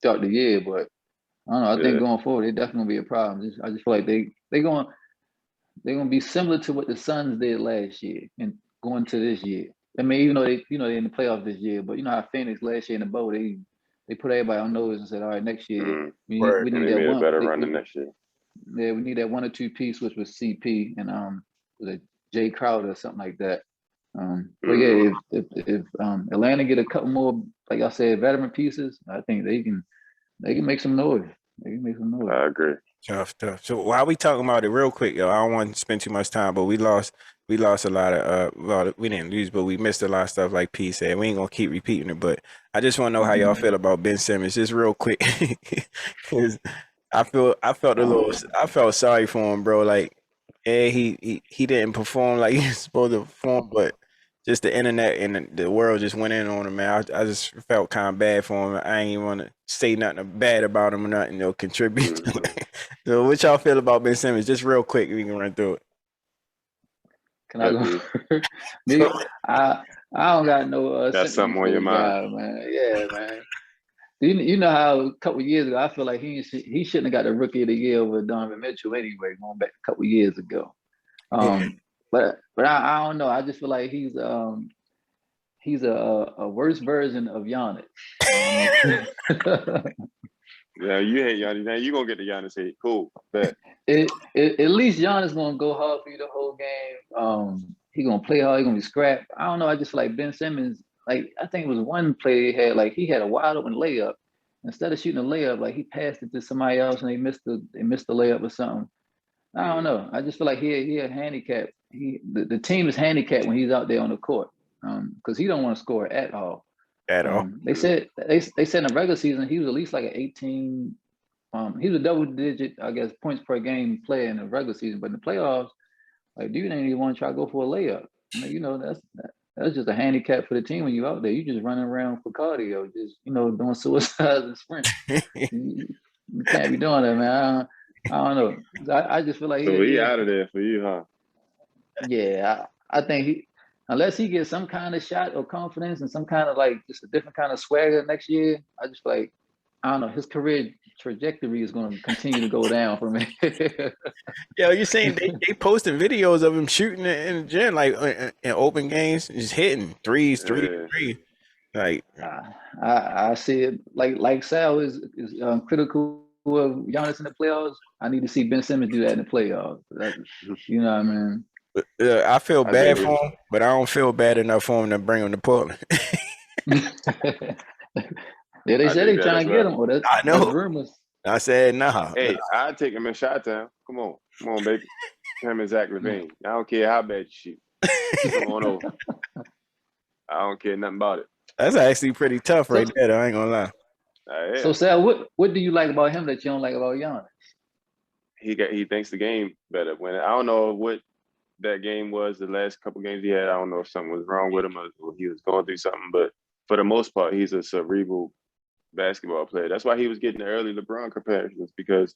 throughout the year, but I don't know. I think going forward, they definitely gonna be a problem. I just feel like they're gonna be similar to what the Suns did last year and going to this year. I mean, even though they're in the playoffs this year, but you know how Phoenix last year in the bowl, they put everybody on notice and said, all right, next year we And need they that made a one. better run the next year. Yeah, we need that 1 or 2 piece, which was CP and was it Jay Crowder or something like that. But yeah, if Atlanta get a couple more, like I said, veteran pieces, I think they can make some noise. They can make some noise. I agree. Tough. So while we talking about it real quick, yo, I don't want to spend too much time, but we lost a lot of well, we didn't lose, but we missed a lot of stuff like P said. We ain't gonna keep repeating it, but I just want to know how y'all feel about Ben Simmons, just real quick. Cause I felt sorry for him, bro. Like, yeah, he didn't perform like he was supposed to perform, but just the internet and the world just went in on him, man. I just felt kind of bad for him. I ain't even want to say nothing bad about him or nothing, contribute. So what y'all feel about Ben Simmons? Just real quick, we can run through it. Can I go first? Me, I don't got no that's something on your mind, man. Yeah, man. You know how a couple of years ago, I feel like he shouldn't have got the Rookie of the Year over Donovan Mitchell anyway, going back a couple of years ago. But I don't know. I just feel like he's a worse version of Giannis. Yeah, you hate Giannis. Now you gonna get the Giannis hate. Cool, bet. At least Giannis gonna go hard for you the whole game. He gonna play hard. He gonna be scrapped. I don't know. I just feel like Ben Simmons. Like I think it was one play he had a wide open layup. Instead of shooting a layup, like he passed it to somebody else and they missed the layup or something. I don't know. I just feel like he a handicap. The team is handicapped when he's out there on the court because he don't want to score at all. At all. They said in the regular season he was at least like an 18. He was a double-digit, I guess, points per game player in the regular season, but in the playoffs, like dude ain't even want to try to go for a layup. That's just a handicap for the team when you're out there. You just running around for cardio, just doing suicides and sprints. You can't be doing that, man. I don't know. I just feel like he out of there for you, huh? Yeah, I think unless he gets some kind of shot or confidence and some kind of like just a different kind of swagger next year, I just feel like I don't know, his career trajectory is going to continue to go down for me. Yo, you're saying they posting videos of him shooting in the gym, like in open games, just hitting threes. Like I see it like Sal is critical of Giannis in the playoffs. I need to see Ben Simmons do that in the playoffs. You know what I mean? I feel bad for him, but I don't feel bad enough for him to bring him to Portland. Yeah, they said they trying to get him. Well, I know. That's rumors. I said nah. Hey, I'd take him in Chi-Town. Come on, baby. Him and Zach LaVine. I don't care how bad you shoot. Come on over. I don't care nothing about it. That's actually pretty tough right there, though. I ain't gonna lie. Yeah. So, Sal, what do you like about him that you don't like about Giannis? He thinks the game better. When I don't know what that game was, the last couple games he had. I don't know if something was wrong with him or he was going through something, but for the most part, he's a cerebral basketball player. That's why he was getting the early LeBron comparisons, because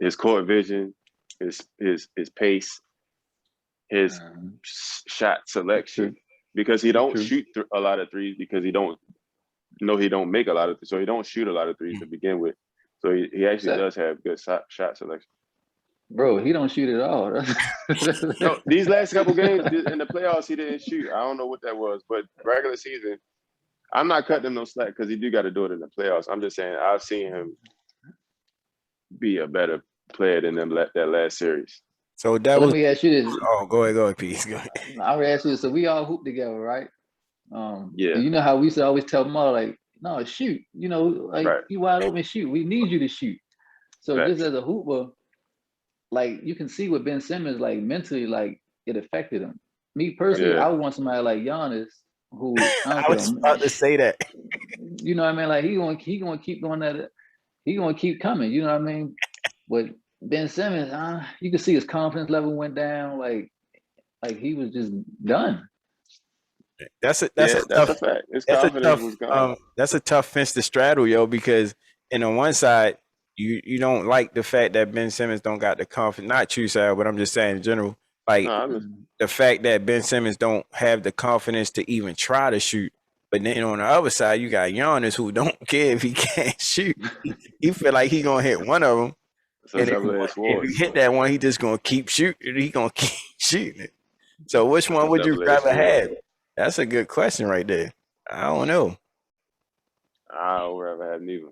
his court vision, his pace, his shot selection. Because he don't shoot a lot of threes, because he don't make a lot of threes, so he don't shoot a lot of threes to begin with. So he actually does have good shot selection. Bro, he don't shoot at all. No, these last couple games in the playoffs, he didn't shoot. I don't know what that was, but regular season, I'm not cutting him no slack because he do got to do it in the playoffs. I'm just saying I've seen him be a better player than that last series. So let me ask you this. Oh, go ahead, Pete. Go ahead. I'll ask you this. So we all hoop together, right? Yeah. You know how we used to always tell them all, like, no, shoot. You wide open, shoot. We need you to shoot. So just as a hooper, like you can see with Ben Simmons, like mentally, like it affected him. Me personally, I would want somebody like Giannis, who I was about to say that. You know what I mean? Like he gonna keep doing that. He gonna keep coming. You know what I mean? But Ben Simmons, you can see his confidence level went down. Like he was just done. That's a fact. That's a tough fence to straddle, yo, because on one side, you don't like the fact that Ben Simmons don't got the confidence. Not you, Sal, but I'm just saying in general. Like the fact that Ben Simmons don't have the confidence to even try to shoot. But then on the other side, you got Giannis who don't care if he can't shoot. He feel like he gonna hit one of them, So and double-edged if sword. you hit that one, he just gonna keep shooting. He gonna keep shooting it. So which That's one a would you double-edged rather sword. have? That's a good question right there. I don't know. I don't ever have neither.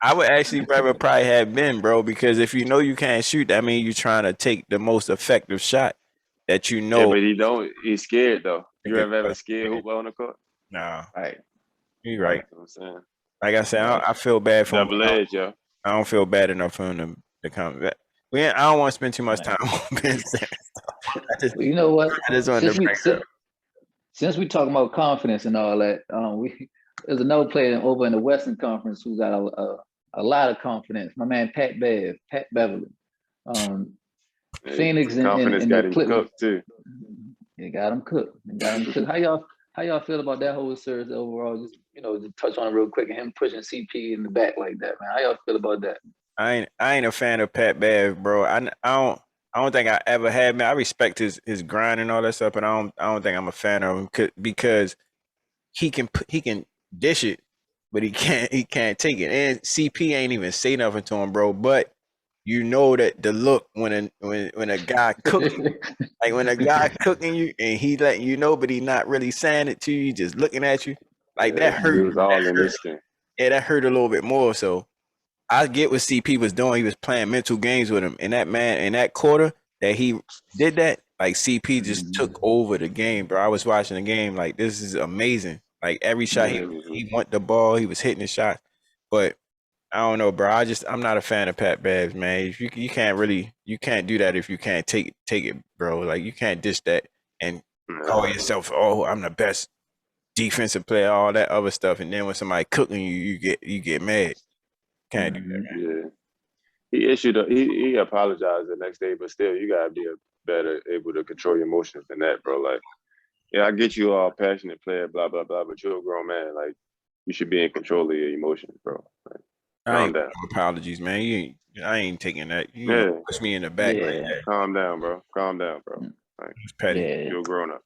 I would actually rather probably have Ben, bro, because if you know you can't shoot, that means you're trying to take the most effective shot that you Yeah, know. but he don't. He's scared though. A You good ever have a question. scared hoop on the court? Nah, Right. you're right. That's what I'm saying. Like I said, I feel bad for him. Double-edged, yo. I don't feel bad enough for him to come back. I don't want to spend too much Right. time on Ben Simmons. Well, you know what? I just wanted to bring it up. Since we talking about confidence and all that, there's another player over in the Western Conference who got a lot of confidence. My man Pat Beverly. Phoenix Confidence and got the him Clippers. cooked too. They got him cooked. How y'all feel about that whole series overall? Just touch on it real quick and him pushing CP in the back like that, man. How y'all feel about that? I ain't a fan of Pat Bev, bro. I don't think I ever had, man. I respect his grind and all that stuff, but I don't think I'm a fan of him because he can dish it, but he can't take it. And CP ain't even say nothing to him, bro. But you know that the look when a guy cooking, like when a guy cooking you and he letting you know, but he not really saying it to you, he just looking at you, like that He hurt. was all in this thing. Yeah, that hurt a little bit more. So I get what CP was doing. He was playing mental games with him. And that man, in that quarter that he did that, like CP just took over the game, bro. I was watching the game, like this is amazing. Like every shot he want the ball, he was hitting the shot. But I don't know, bro. I'm not a fan of Pat Babs, man. If you can't do that if you can't take it, bro. Like you can't dish that and call yourself, oh, I'm the best defensive player, all that other stuff. And then when somebody cooking you, you get mad. Can't do that, man. Yeah. He apologized the next day, but still, you gotta be better able to control your emotions than that, bro. Like, yeah, I get you all a passionate player, blah blah blah, but you're a grown man. Like, you should be in control of your emotions, bro. Like, calm down. Apologies, man. I ain't taking that. You Yeah, push me in the back like that. calm down, bro. Calm down, bro. Like, It's petty. Yeah. you're a grown up.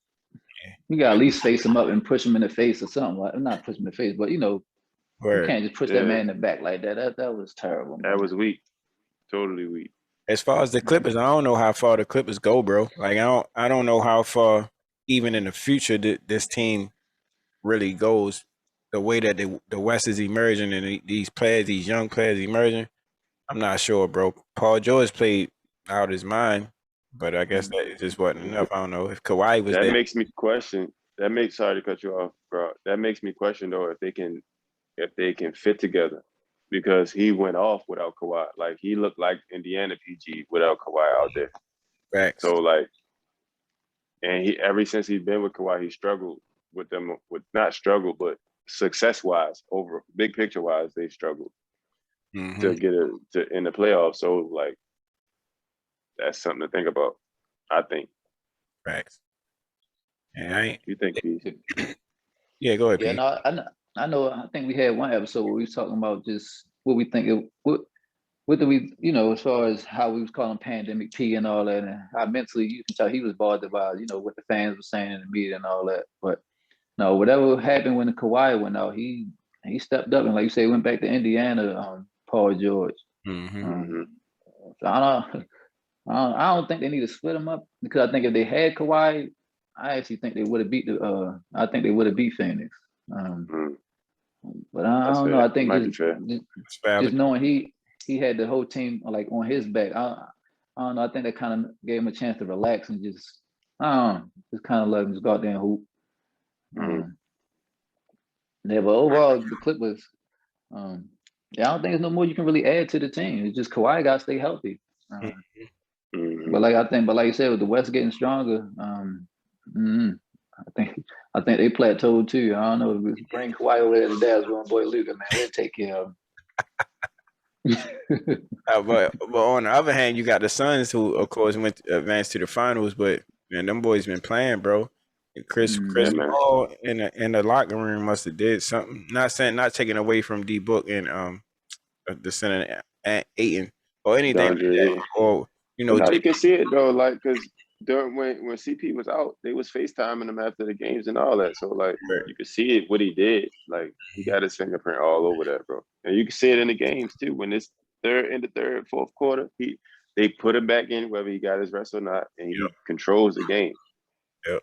You gotta at least face him up and push him in the face or something. Like, not push him in the face, but you Word. can't just push that man in the back like that. That was terrible. Man. That was weak. Totally weak. As far as the Clippers, I don't know how far the Clippers go, bro. Like I don't know how far even in the future this team really goes. The way that the West is emerging and these young players emerging, I'm not sure, bro. Paul George played out his mind, but I guess that just wasn't enough. I don't know if Kawhi was That there. makes me question. Sorry to cut you off, bro. That makes me question though if they can fit together, because he went off without Kawhi. Like he looked like Indiana PG without Kawhi out there. Facts. So like, and he ever since he's been with Kawhi, he struggled with them. With not struggled, but success wise, over big picture wise, they struggled to get in the playoffs. So like, that's something to think about. I think. Facts. And You think, Pete? Yeah, go ahead, Yeah, Pete. no, I know. I think we had one episode where we was talking about just what we think. What do we, as far as how we was calling pandemic P and all that, and how mentally you can tell he was bothered by, what the fans were saying in the media and all that. But no, whatever happened when the Kawhi went out, he stepped up and like you say, went back to Indiana. Paul George. So I don't think they need to split them up, because I think if they had Kawhi, I actually think they would have beat I think they would have beat Phoenix. But I don't know. I think just knowing he had the whole team like on his back. I don't know. I think that kind of gave him a chance to relax and just kind of let him just go out there and hoop. Yeah, but overall the Clippers, I don't think there's no more you can really add to the team. It's just Kawhi got to stay healthy. But like you said, with the West getting stronger, I think they plateaued too. I don't know if we bring Kawhi over there to Dallas with my boy Luka, man, we'll take care of him. But on the other hand, you got the Suns, who of course advanced to the finals. But man, them boys been playing, bro. Chris Paul in the locker room must have did something. Not taking away from D Book and the center and Ayton or anything like that. You But know, now you can see it though, like because during when CP was out, they was FaceTiming him after the games and all that. So like you could see it what he did. Like he got his fingerprint all over that, bro. And you can see it in the games too. When it's third, fourth quarter, they put him back in whether he got his rest or not, and yep, he controls the game. yep,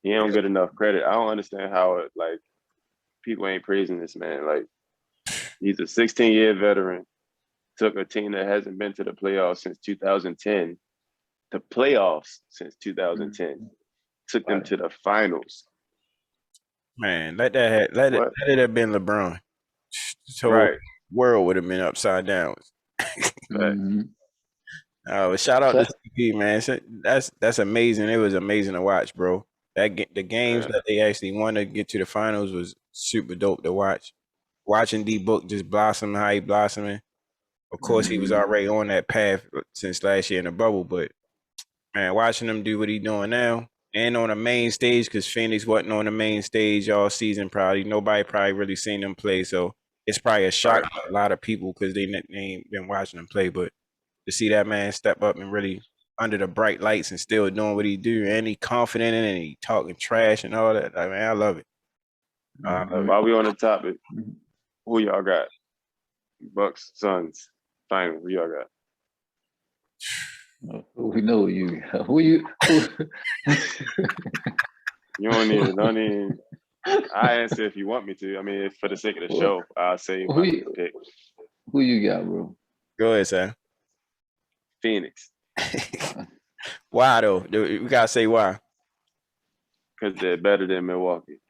He don't get enough credit. I don't understand how like people ain't praising this man. Like he's a 16-year veteran, took a team that hasn't been to the playoffs since 2010 to playoffs since 2010, took them to the finals. man. Let it have been LeBron. So Right. world would have been upside down. Mm-hmm. But shout out to CP, man. That's amazing. It was amazing to watch, bro. The games Yeah. that they actually won to get to the finals was super dope to watch. Watching D Book just blossom how he blossoming. Of course, he was already on that path since last year in the bubble, but man, watching him do what he doing now and on the main stage, because Phoenix wasn't on the main stage all season. Probably nobody really seen them play, so it's probably a shock to a lot of people because they ain't been watching them play, but to see that man step up and really under the bright lights and still doing what he do, and he confident in it, and he talking trash and all that. I mean, I love it. I love it. While we on the topic, who y'all got? Bucks, Suns, final. Who y'all got? We know you. Who you? You don't need. I answer if you want me to. I mean, if for the sake of the show, I'll say my pick. Who you got, bro? Go ahead, Sam. Phoenix. Why though? We gotta say why. Because they're better than Milwaukee.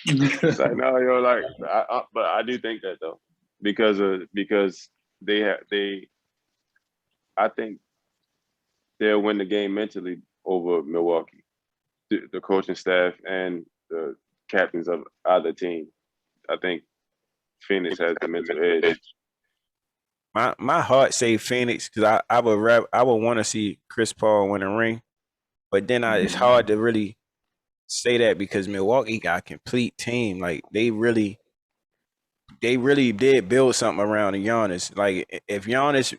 It's like no, you're like, but I do think that though, because I think they'll win the game mentally over Milwaukee, the coaching staff and the captains of either team. I think Phoenix has the mental edge. My heart say Phoenix because I would want to see Chris Paul win a ring, but then it's hard to really say that because Milwaukee got a complete team. Like they really did build something around Giannis. Like if Giannis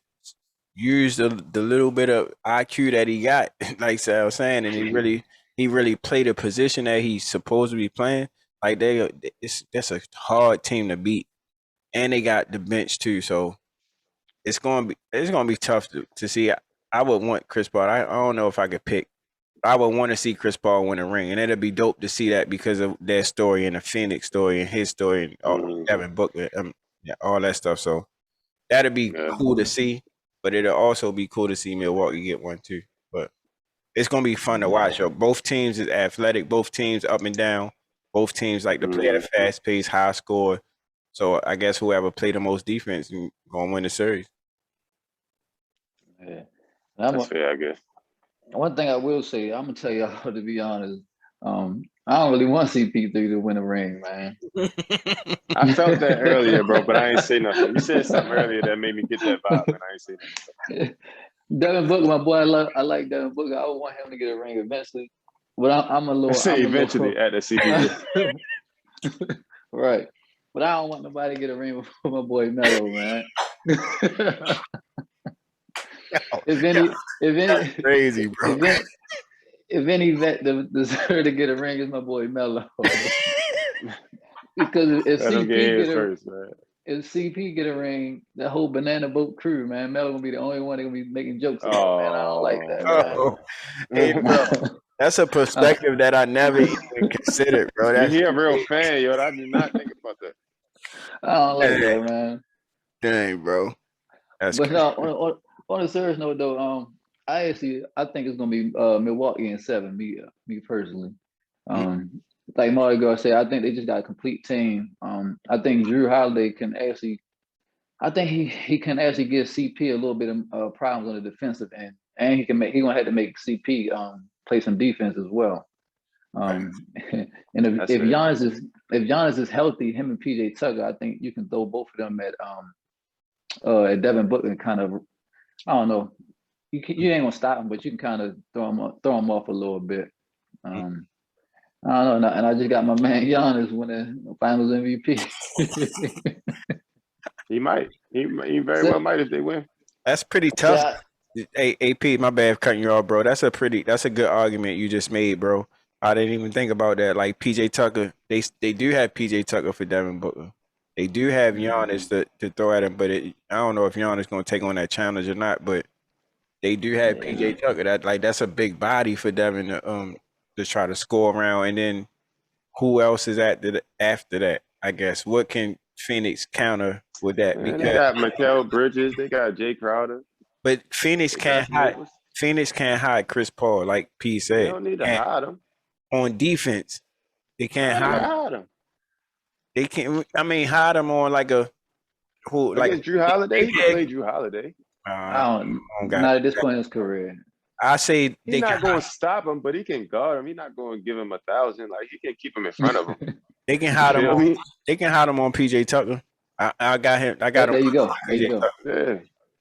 used the little bit of IQ that he got, like I was saying, and he really played a position that he's supposed to be playing. Like that's a hard team to beat, and they got the bench too. So it's gonna be tough to see. I would want Chris Paul. I don't know if I could pick. I would want to see Chris Paul win a ring, and it'd be dope to see that because of their story and the Phoenix story and his story and Devin Booker, all that stuff. So that'd be cool to see, but it'll also be cool to see Milwaukee get one too. But it's gonna be fun to watch. Both teams is athletic. Both teams up and down. Both teams like to play at a fast pace, high score. So I guess whoever play the most defense is gonna win the series. Yeah. That's fair, I guess. One thing I will say, I'm gonna tell y'all to be honest. I don't really want CP3 to win a ring, man. I felt that earlier, bro, but I ain't say nothing. You said something earlier that made me get that vibe, and I ain't say nothing. Devin Booker, my boy, I like Devin Booker. I would want him to get a ring eventually, but I'm a little. Say eventually at the CP3. Right, but I don't want nobody to get a ring before my boy Melo, man. If any, crazy, bro. If any vet deserve to get a ring, is my boy Melo. Because if CP get a ring, the whole banana boat crew, man, Melo gonna be the only one that gonna be making jokes about. Man, I don't like that. Hey, bro, that's a perspective that I never even considered, bro. You're a real fan, yo. I did not think about that. I don't like that, man. Dang, bro. That's but crazy. No, on a serious note, though, I think it's gonna be Milwaukee in 7. Me personally, like Mario Gar said, I think they just got a complete team. I think Drew Holiday can actually, I think he can actually give CP a little bit of problems on the defensive end, and he gonna have to make CP play some defense as well. And if Giannis is healthy, him and PJ Tucker, I think you can throw both of them at Devin Booker and kind of, I don't know. You ain't gonna stop him, but you can kind of throw him off a little bit. I don't know, and I just got my man Giannis winning Finals MVP. He might. He very So- well might if they win. That's pretty tough. Yeah, Hey, AP, my bad for cutting you off, bro. That's a good argument you just made, bro. I didn't even think about that. Like PJ Tucker, they do have PJ Tucker for Devin Booker. They do have Giannis to throw at him, but I don't know if Giannis gonna take on that challenge or not. But they do have PJ Tucker. That's a big body for Devin to try to score around. And then who else is after that? I guess what can Phoenix counter with that? Man, they Because got Mikal Bridges. They got Jay Crowder. but Phoenix They got can't some hide. hoopers. Phoenix can't hide Chris Paul, like P They said. don't need to Can't- hide him. on defense, they can't How they hide him. hide him? They can't. I mean, hide him on like a who like Against Drew Holiday, he Yeah. can play Drew Holiday. I don't. don't got- Not at this point in his career. I say He's they not can. going to stop him, but he can guard him. He's not going to give him 1,000. Like he can keep him in front of him. They can hide You him. feel me? They can hide him on PJ Tucker. I got him. I got There him. you go. There you PJ go. Tucker. Yeah,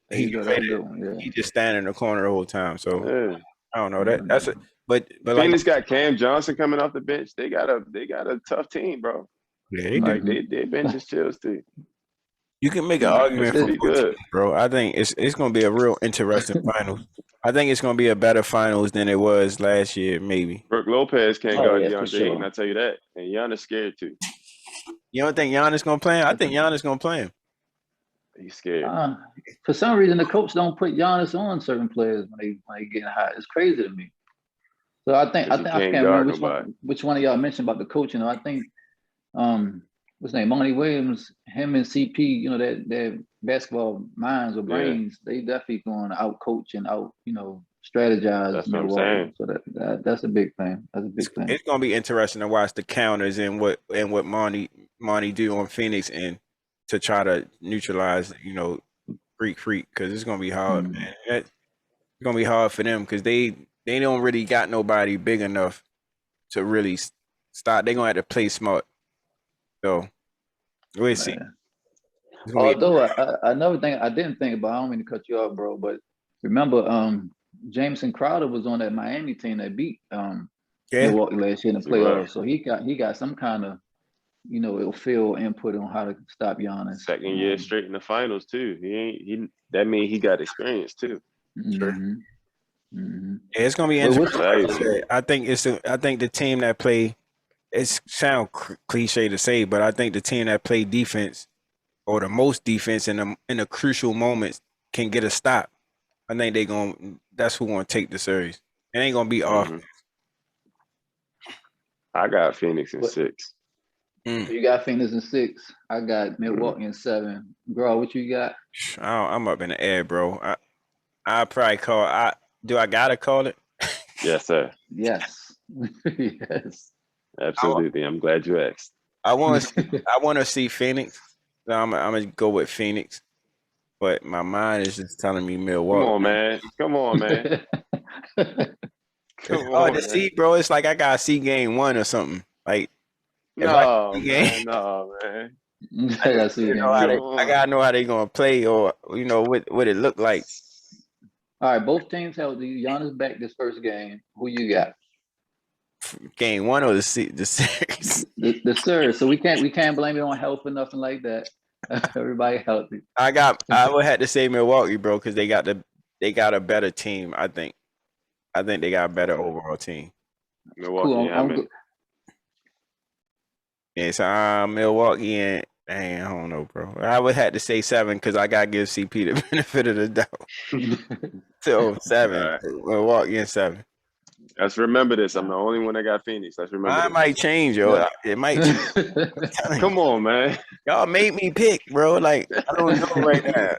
There you go. That's a good one. Yeah. He just standing in the corner the whole time. So yeah. I don't know that. That's it. But like Phoenix got Cam Johnson coming off the bench. They got a tough team, bro. yeah, they Like do. their bench is chills too. You can make an argument It's for pretty both good. teams, bro. I think it's going to be a real interesting finals. I think it's going to be a better finals than it was last year, maybe. Brooke Lopez can't Oh, guard yeah, for DeAndre sure. Ayton. I tell you that. And Giannis scared too. You don't think Giannis going to play him? I think Giannis going to play him. He's scared. For some reason, the coach don't put Giannis on certain players when they getting hot. It's crazy to me. So I Because he can't can't guard remember nobody. which one of y'all mentioned about the coaching. I think what's his name, Monty Williams, him and CP. You know that basketball minds or Yeah. brains. They definitely going to out coach and out strategize. That's what I'm Milwaukee. saying. So that's a big thing. That's a big thing. It's going to be interesting to watch the counters and what Monty do on Phoenix and to try to neutralize, Greek Freak, because it's going to be hard, man. It's going to be hard for them because they don't really got nobody big enough to really stop. They're going to have to play smart. So we'll see. Man. It's gonna be- Although another thing I didn't think about, I don't mean to cut you off, bro, but remember Jameson Crowder was on that Miami team that beat yeah, Milwaukee last year in the He was. playoffs. So he got some kind of field input on how to stop Giannis. Second year straight in the finals too. That means he got experience too. Mhm. Mhm. Yeah, it's gonna be Well, interesting. what's- Like I said, I think the team that play, it sound cliche to say, but I think the team that play defense or the most defense in the crucial moments can get a stop. I think that's who gonna take the series. It ain't gonna be off. Mhm. I got Phoenix in What- 6. You got Phoenix in 6. I got Milwaukee in 7. Girl, what you got? I'm up in the air, bro. I probably call. Do I gotta call it? Yes, sir. Yes. Yes. Absolutely. I'm glad you asked. I want to see Phoenix. So I'm gonna go with Phoenix, but my mind is just telling me Come Milwaukee. on, man. Come on, man. It's Come hard on, to man. see, bro. It's like I gotta see game 1 or something. Like if No, I- man. No, man. I gotta see it. know how again. I gotta know how they gonna play, or what it look like. All right, both teams healthy. Giannis back this first game. Who you got? Game 1 or the series. The Spurs. So we can't blame it on health or nothing like that. Everybody healthy. I would have to say Milwaukee, bro, because they got a better team. I think they got a better overall team. Milwaukee, Cool. how many? Yeah, so Milwaukee and I don't know, bro. I would have to say 7 because I gotta give CP the benefit of the doubt. So 7, All right. Milwaukee and 7. Let's remember this. I'm the only one that got Phoenix. Let's remember I this. might change, yo. Yeah. It might. Change. Come on, man. Y'all made me pick, bro. Like I don't know right now.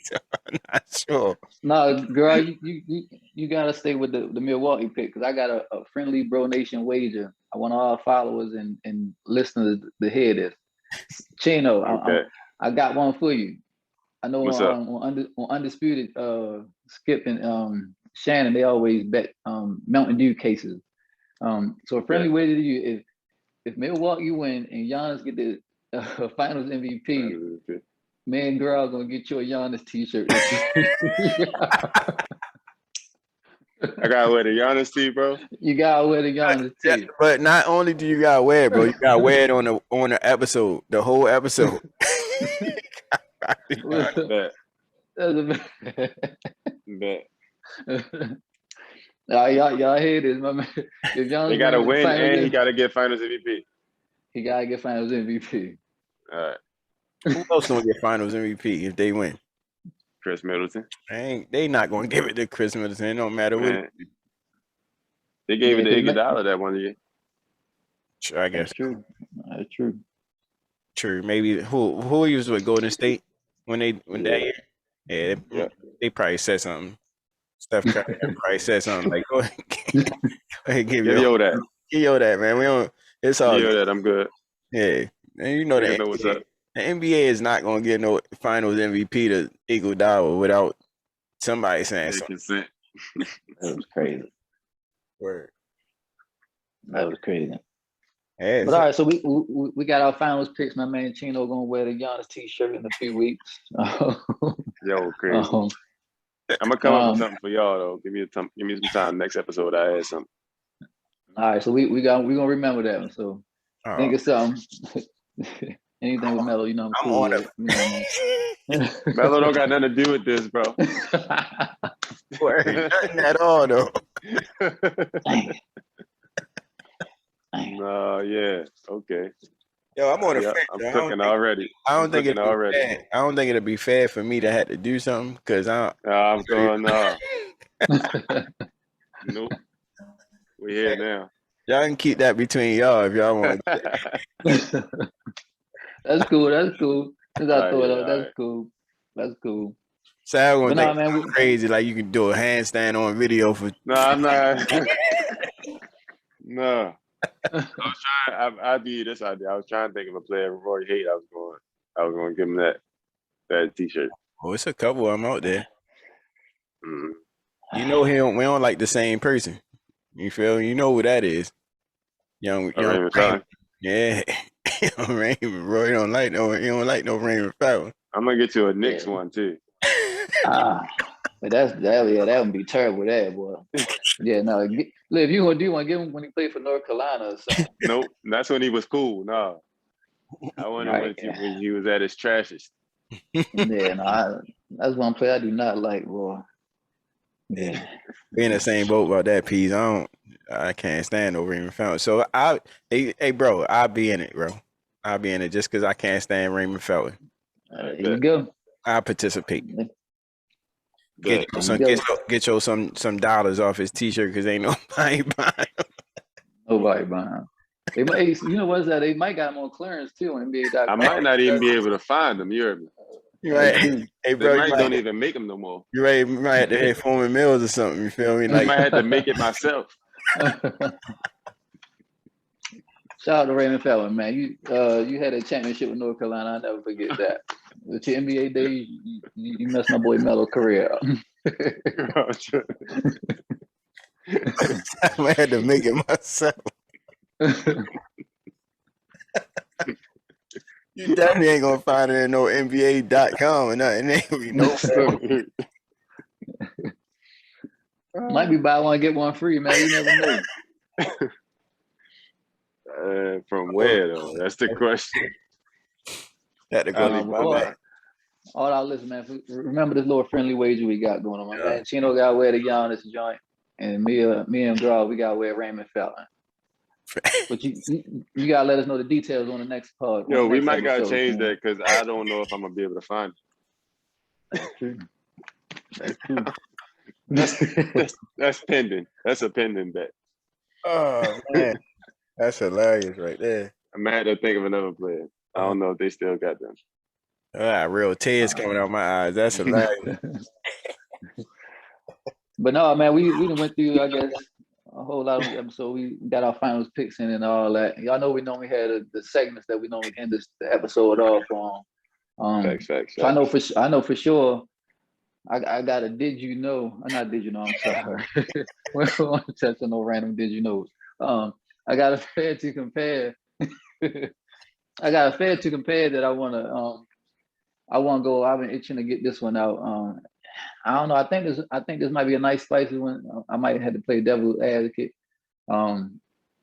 So, I'm not sure. No, girl, you gotta stay with the Milwaukee pick because I got a friendly Bro Nation wager. I want all our followers and listeners to hear this. Chino, Okay. I got one for you. I know What's up? on Undisputed, Skip and Shannon, they always bet Mountain Dew cases. So a friendly wager to you, if Milwaukee win and Giannis get the Finals MVP, me and girl gonna get you a Giannis t-shirt. I gotta wear the Giannis tee, bro. You gotta wear the Giannis Yeah, tee. but not only do you gotta wear it, bro, you gotta wear it on the episode, the whole episode. Bet. That's a Bet. y'all hear this, my man. If Giannis They gotta win win, finals, and he gotta get Finals MVP. he gotta get Finals MVP. All right, Who else gonna get Finals MVP if they win? Chris Middleton. They not gonna give it to Chris Middleton. It don't matter what. Man, they gave it to Iguodala that one year. I guess That's true. That's true. true. Maybe who he was with Golden State when that year. Yeah, they probably said something. Steph Curry probably said something like, "Go ahead, give Yo that. that, man. We don't. It's all Yo good. that. I'm good. Yeah, and you know Niggas know what's up. The NBA is not gonna get no Finals MVP to Iguodala without somebody saying Take something. consent. That was crazy. Word. That was crazy. Yeah, But all right, so we got our finals picks. My man Chino gonna wear the Giannis t-shirt in a few weeks. Yo, crazy. I'm gonna come up with something for y'all though. Give me some time. Next episode, I add something. All right, so we gonna remember that one. So think of something. Anything with Melo, you know I'm cool with it. You know, Melo don't got nothing to do with this, bro. Word. Nothing at all though. No, yeah, okay. Yo, I'm on the fence. I'm cooking already. I don't think it'll be fair for me to have to do something because I'm going no. Nope. We here now. Y'all can keep that between y'all if y'all want. That's cool. That's cool. Since I thought of that's right. cool. That's cool. So I won't think man, crazy like you can do a handstand on video for. No, I'm not. No. I was trying. I did this idea. I was trying to think of a player Roy Haight. I was going to give him that T-shirt. Oh, it's a couple of them out there. Mm. You know, we don't like the same person. You feel? You know who that is? Young Raymond. Yeah, Raymond. Roy don't like no. He don't like no Raymond Fountain. I'm gonna get you a Knicks one too. But that would be terrible, that boy. Yeah, no. Look, if you want to give him when he played for North Carolina or something. Nope, that's when he was cool. No, I want him when he was at his trashest. Yeah, no, that's one player I do not like, boy. Yeah, we in the same boat about that piece. I can't stand no Raymond Fountain. So hey, bro, I'll be in it, bro. I'll be in it just because I can't stand Raymond Fountain. There you go. I'll participate. Get you some dollars off his T-shirt because ain't nobody buying him. Nobody buying him. They might, you know what's that? They might got him on clearance too on NBA.com. I might not even be able to find them. You heard me. You're right. Hey, bro, they don't even make them no more. You're right. You might have to hit Foreman Mills or something. You feel me? Like, I might have to make it myself. Shout out to Raymond Fountain, man. You had a championship with North Carolina. I'll never forget that. With your NBA days, you messed my boy Melo's career up. I had to make it myself. You definitely ain't gonna find it in no NBA.com or nothing. Ain't gonna be no. Might be buy one get one free, man. You never know. From where though? That's the question. All our listeners, man. Remember this little friendly wager we got going on. My man Chino got to wear the Giannis joint, and me and Draw, we got to wear Raymond Fountain. But you gotta let us know the details on the next pod. Yo, we might gotta change that because I don't know if I'm gonna be able to find it. That's true. That's pending. That's a pending bet. Oh man, that's hilarious right there. I'm mad to think of another player. I don't know if they still got them. Real tears coming out my eyes. That's hilarious. But no, man, we went through, I guess, a whole lot of episodes. We got our finals picks in and all that. Y'all know we normally had the segments that we normally end the episode off on. Facts. So I know for sure. I got a did you know? Not did you know? I'm sorry. We don't want to touch on no random did you know. I got a fair to compare. I got a fair to compare that I want to go. I've been itching to get this one out. I don't know. I think this might be a nice spicy one. I might have to play devil's advocate.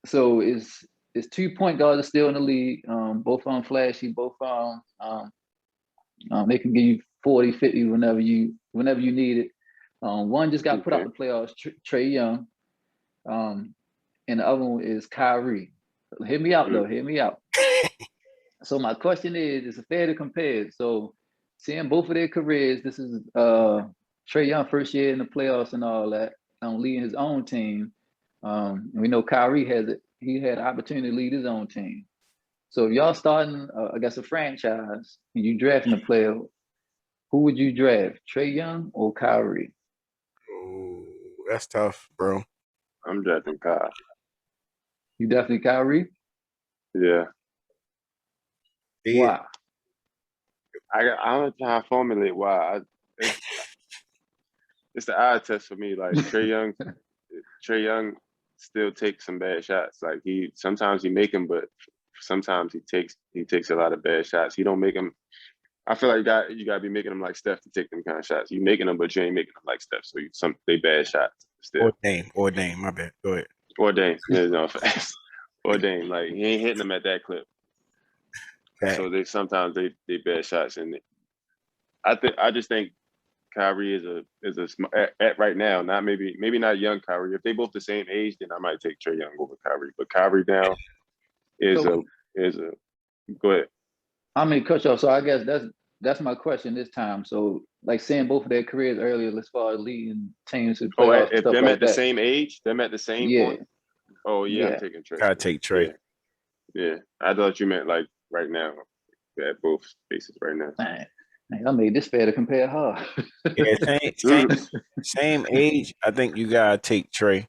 So it's 2 point guards still in the league. Both on flashy. Both They can give you 40, 50 whenever you need it. One just got put out the playoffs, Trae Young, and the other one is Kyrie. Hear me out though. Hear me out. So my question is it fair to compare? So seeing both of their careers, this is Trae Young first year in the playoffs and all that, leading his own team. And we know Kyrie he had an opportunity to lead his own team. So if y'all starting, I guess, a franchise and you drafting a player, who would you draft, Trae Young or Kyrie? Ooh, that's tough, bro. I'm drafting Kyle. You definitely Kyrie? Yeah. Why? I don't know how to formulate why. It's the eye test for me. Like Trae Young still takes some bad shots. Like sometimes he make them, but sometimes he takes a lot of bad shots. He don't make them. I feel like you got to be making them like Steph to take them kind of shots. You making them, but you ain't making them like Steph. So they bad shots still. Or Dame. My bad. Go ahead. Or Dame. Yeah, no, fast. Or Dame. Like he ain't hitting them at that clip. Okay. So sometimes they bad shots, and I just think Kyrie is at right now. Not maybe not young Kyrie. If they both the same age, then I might take Trae Young over Kyrie. But Kyrie now is a go ahead. I mean, cut you off. So I guess that's my question this time. So like seeing both of their careers earlier, as far as leading teams to playoffs, if stuff them like at the same age, them at the same point. Oh yeah, I'm taking Trae. Gotta take Trae. Yeah. I thought you meant like right now. At both spaces right now. Man, I made this fair to compare her. Yeah, same age. I think you gotta take Trae.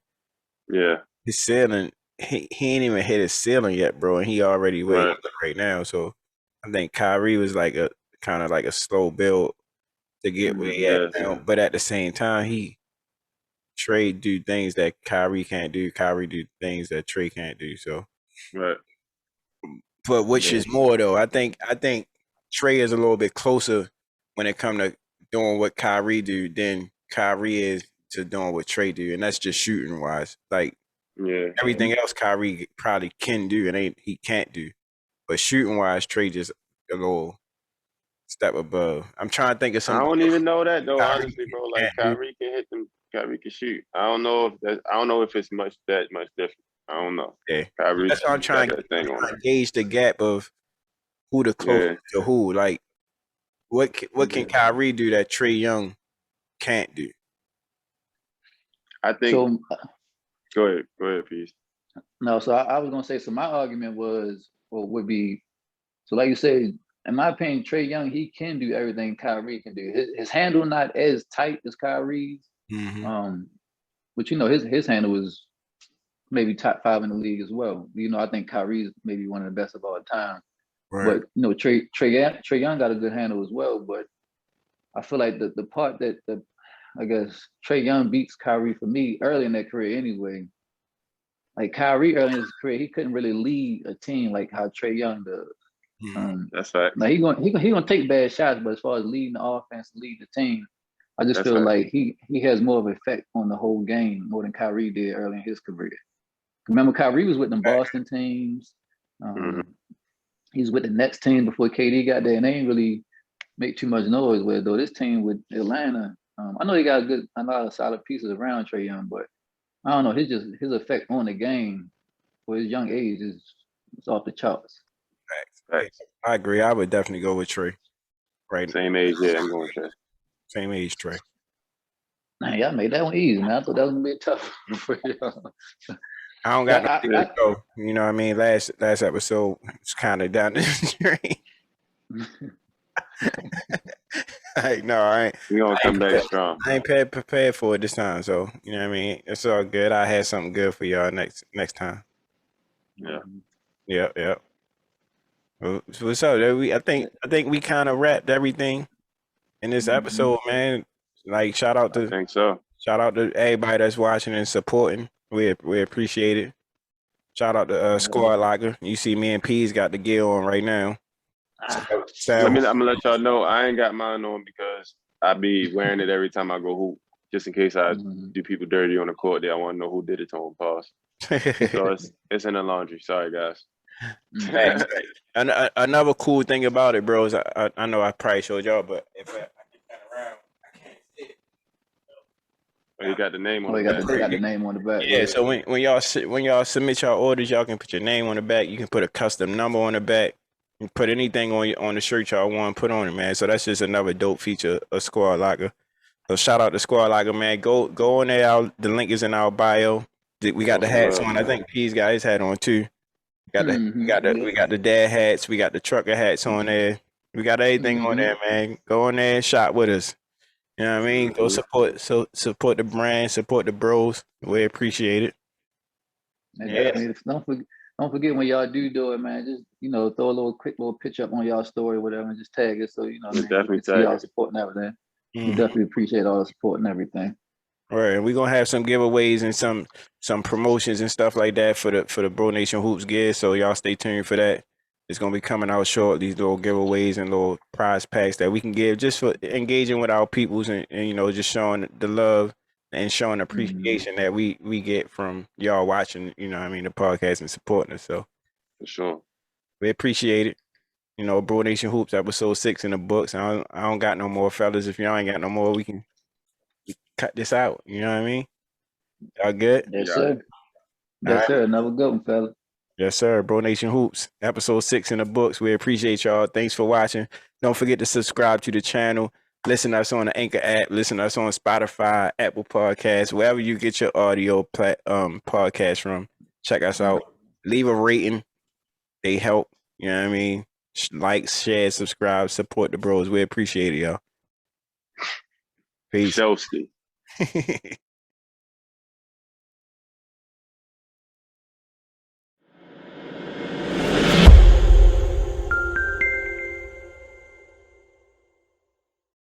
Yeah. His ceiling, he ain't even hit his ceiling yet, bro, and he already way right now. So I think Kyrie was like a kind of like a slow build to get where he at now. But at the same time, Trae do things that Kyrie can't do. Kyrie do things that Trae can't do. So but which is more though? I think Trae is a little bit closer when it comes to doing what Kyrie do than Kyrie is to doing what Trae do, and that's just shooting wise. Like everything else Kyrie probably can do and he can't do, but shooting wise, Trae just a little step above. I'm trying to think of something. I don't even know that though, honestly, bro. Like Kyrie can hit them. Kyrie can shoot. I don't know if it's that much different. I don't know. Yeah, Kyrie, that's what I'm trying to gauge the gap of who the closest to who. Like, what can Kyrie do that Trae Young can't do? I think. So, go ahead, please. No, so I was gonna say. So my argument would be, so like you said, in my opinion, Trae Young, he can do everything Kyrie can do. His handle not as tight as Kyrie's, but his handle is maybe top 5 in the league as well. I think Kyrie's maybe one of the best of all time. Right. But Trae Young got a good handle as well. But I feel like the part that I guess Trae Young beats Kyrie for me early in their career anyway. Like Kyrie early in his career, he couldn't really lead a team like how Trae Young does. That's right. Now he gonna take bad shots, but as far as leading the offense, leading the team, I just feel like he has more of an effect on the whole game more than Kyrie did early in his career. Remember, Kyrie was with the Boston teams. He's with the Nets team before KD got there, and they ain't really make too much noise with it, though. This team with Atlanta, I know he got a lot of solid pieces around Trae Young, but I don't know. His effect on the game for his young age is off the charts. Facts. I agree. I would definitely go with Trae. Right. Same age, yeah. I'm going Trae. Same age, Trae. Man, y'all made that one easy, man. I thought that was gonna be tough for y'all. I don't got nothing to go. You know what I mean? Last episode was kind of down the street. I ain't. We gonna come back strong. I ain't prepared for it this time, so you know what I mean. It's all good. I had something good for y'all next time. Yeah. So what's up? I think we kind of wrapped everything in this episode, man. Like shout out to shout out to everybody that's watching and supporting. We appreciate it. Shout out to Squad Locker. You see me and P's got the gear on right now. I'm gonna let y'all know I ain't got mine on because I be wearing it every time I go hoop, just in case I do people dirty on the court. I want to know who did it to them. Pause. So it's in the laundry. Sorry, guys. Facts, facts. Another cool thing about it, bro, is I know I probably showed y'all, but if I can turn around, I can't see it. Oh, you got the name on Oh, the you got back. the name on the back. Yeah, so when y'all submit y'all orders, y'all can put your name on the back. You can put a custom number on the back. You can put anything on the shirt y'all want to put on it, man. So that's just another dope feature of Squad Locker. So shout out to Squad Locker, man. Go on there. The link is in our bio. We got Show the some hats love, on. I man. think P's got his hat on too. Yeah. We got the dad hats. We got the trucker hats on there. We got everything on there, man. Go on there and shop with us. You know what I mean? Go support the brand, support the bros. We appreciate it. And Yeah. definitely don't forget when y'all do it, man. Just throw a quick little picture up on y'all story, whatever, and just tag it so Yeah, we definitely can see tag y'all it. supporting everything. We Mhm. definitely appreciate all the support and everything. Right, and we're gonna have some giveaways and some promotions and stuff like that for the Bro Nation Hoops gear. So y'all stay tuned for that. It's gonna be coming out short. These little giveaways and little prize packs that we can give just for engaging with our peoples and just showing the love and showing appreciation that we get from y'all watching. You know what I mean, the podcast and supporting us. So For sure. we appreciate it. Bro Nation Hoops episode 6 in the books. I don't got no more, fellas. If y'all ain't got no more, we can cut this out. You know what I mean? Y'all good? Yes, Got sir. it. Yes, sir. Another good one, fella. Yes, sir. Bro Nation Hoops, episode 6 in the books. We appreciate y'all. Thanks for watching. Don't forget to subscribe to the channel. Listen to us on the Anchor app. Listen to us on Spotify, Apple Podcasts, wherever you get your audio podcast from. Check us out. Leave a rating. They help. You know what I mean? Like, share, subscribe, support the bros. We appreciate it, y'all. Peace. Showski.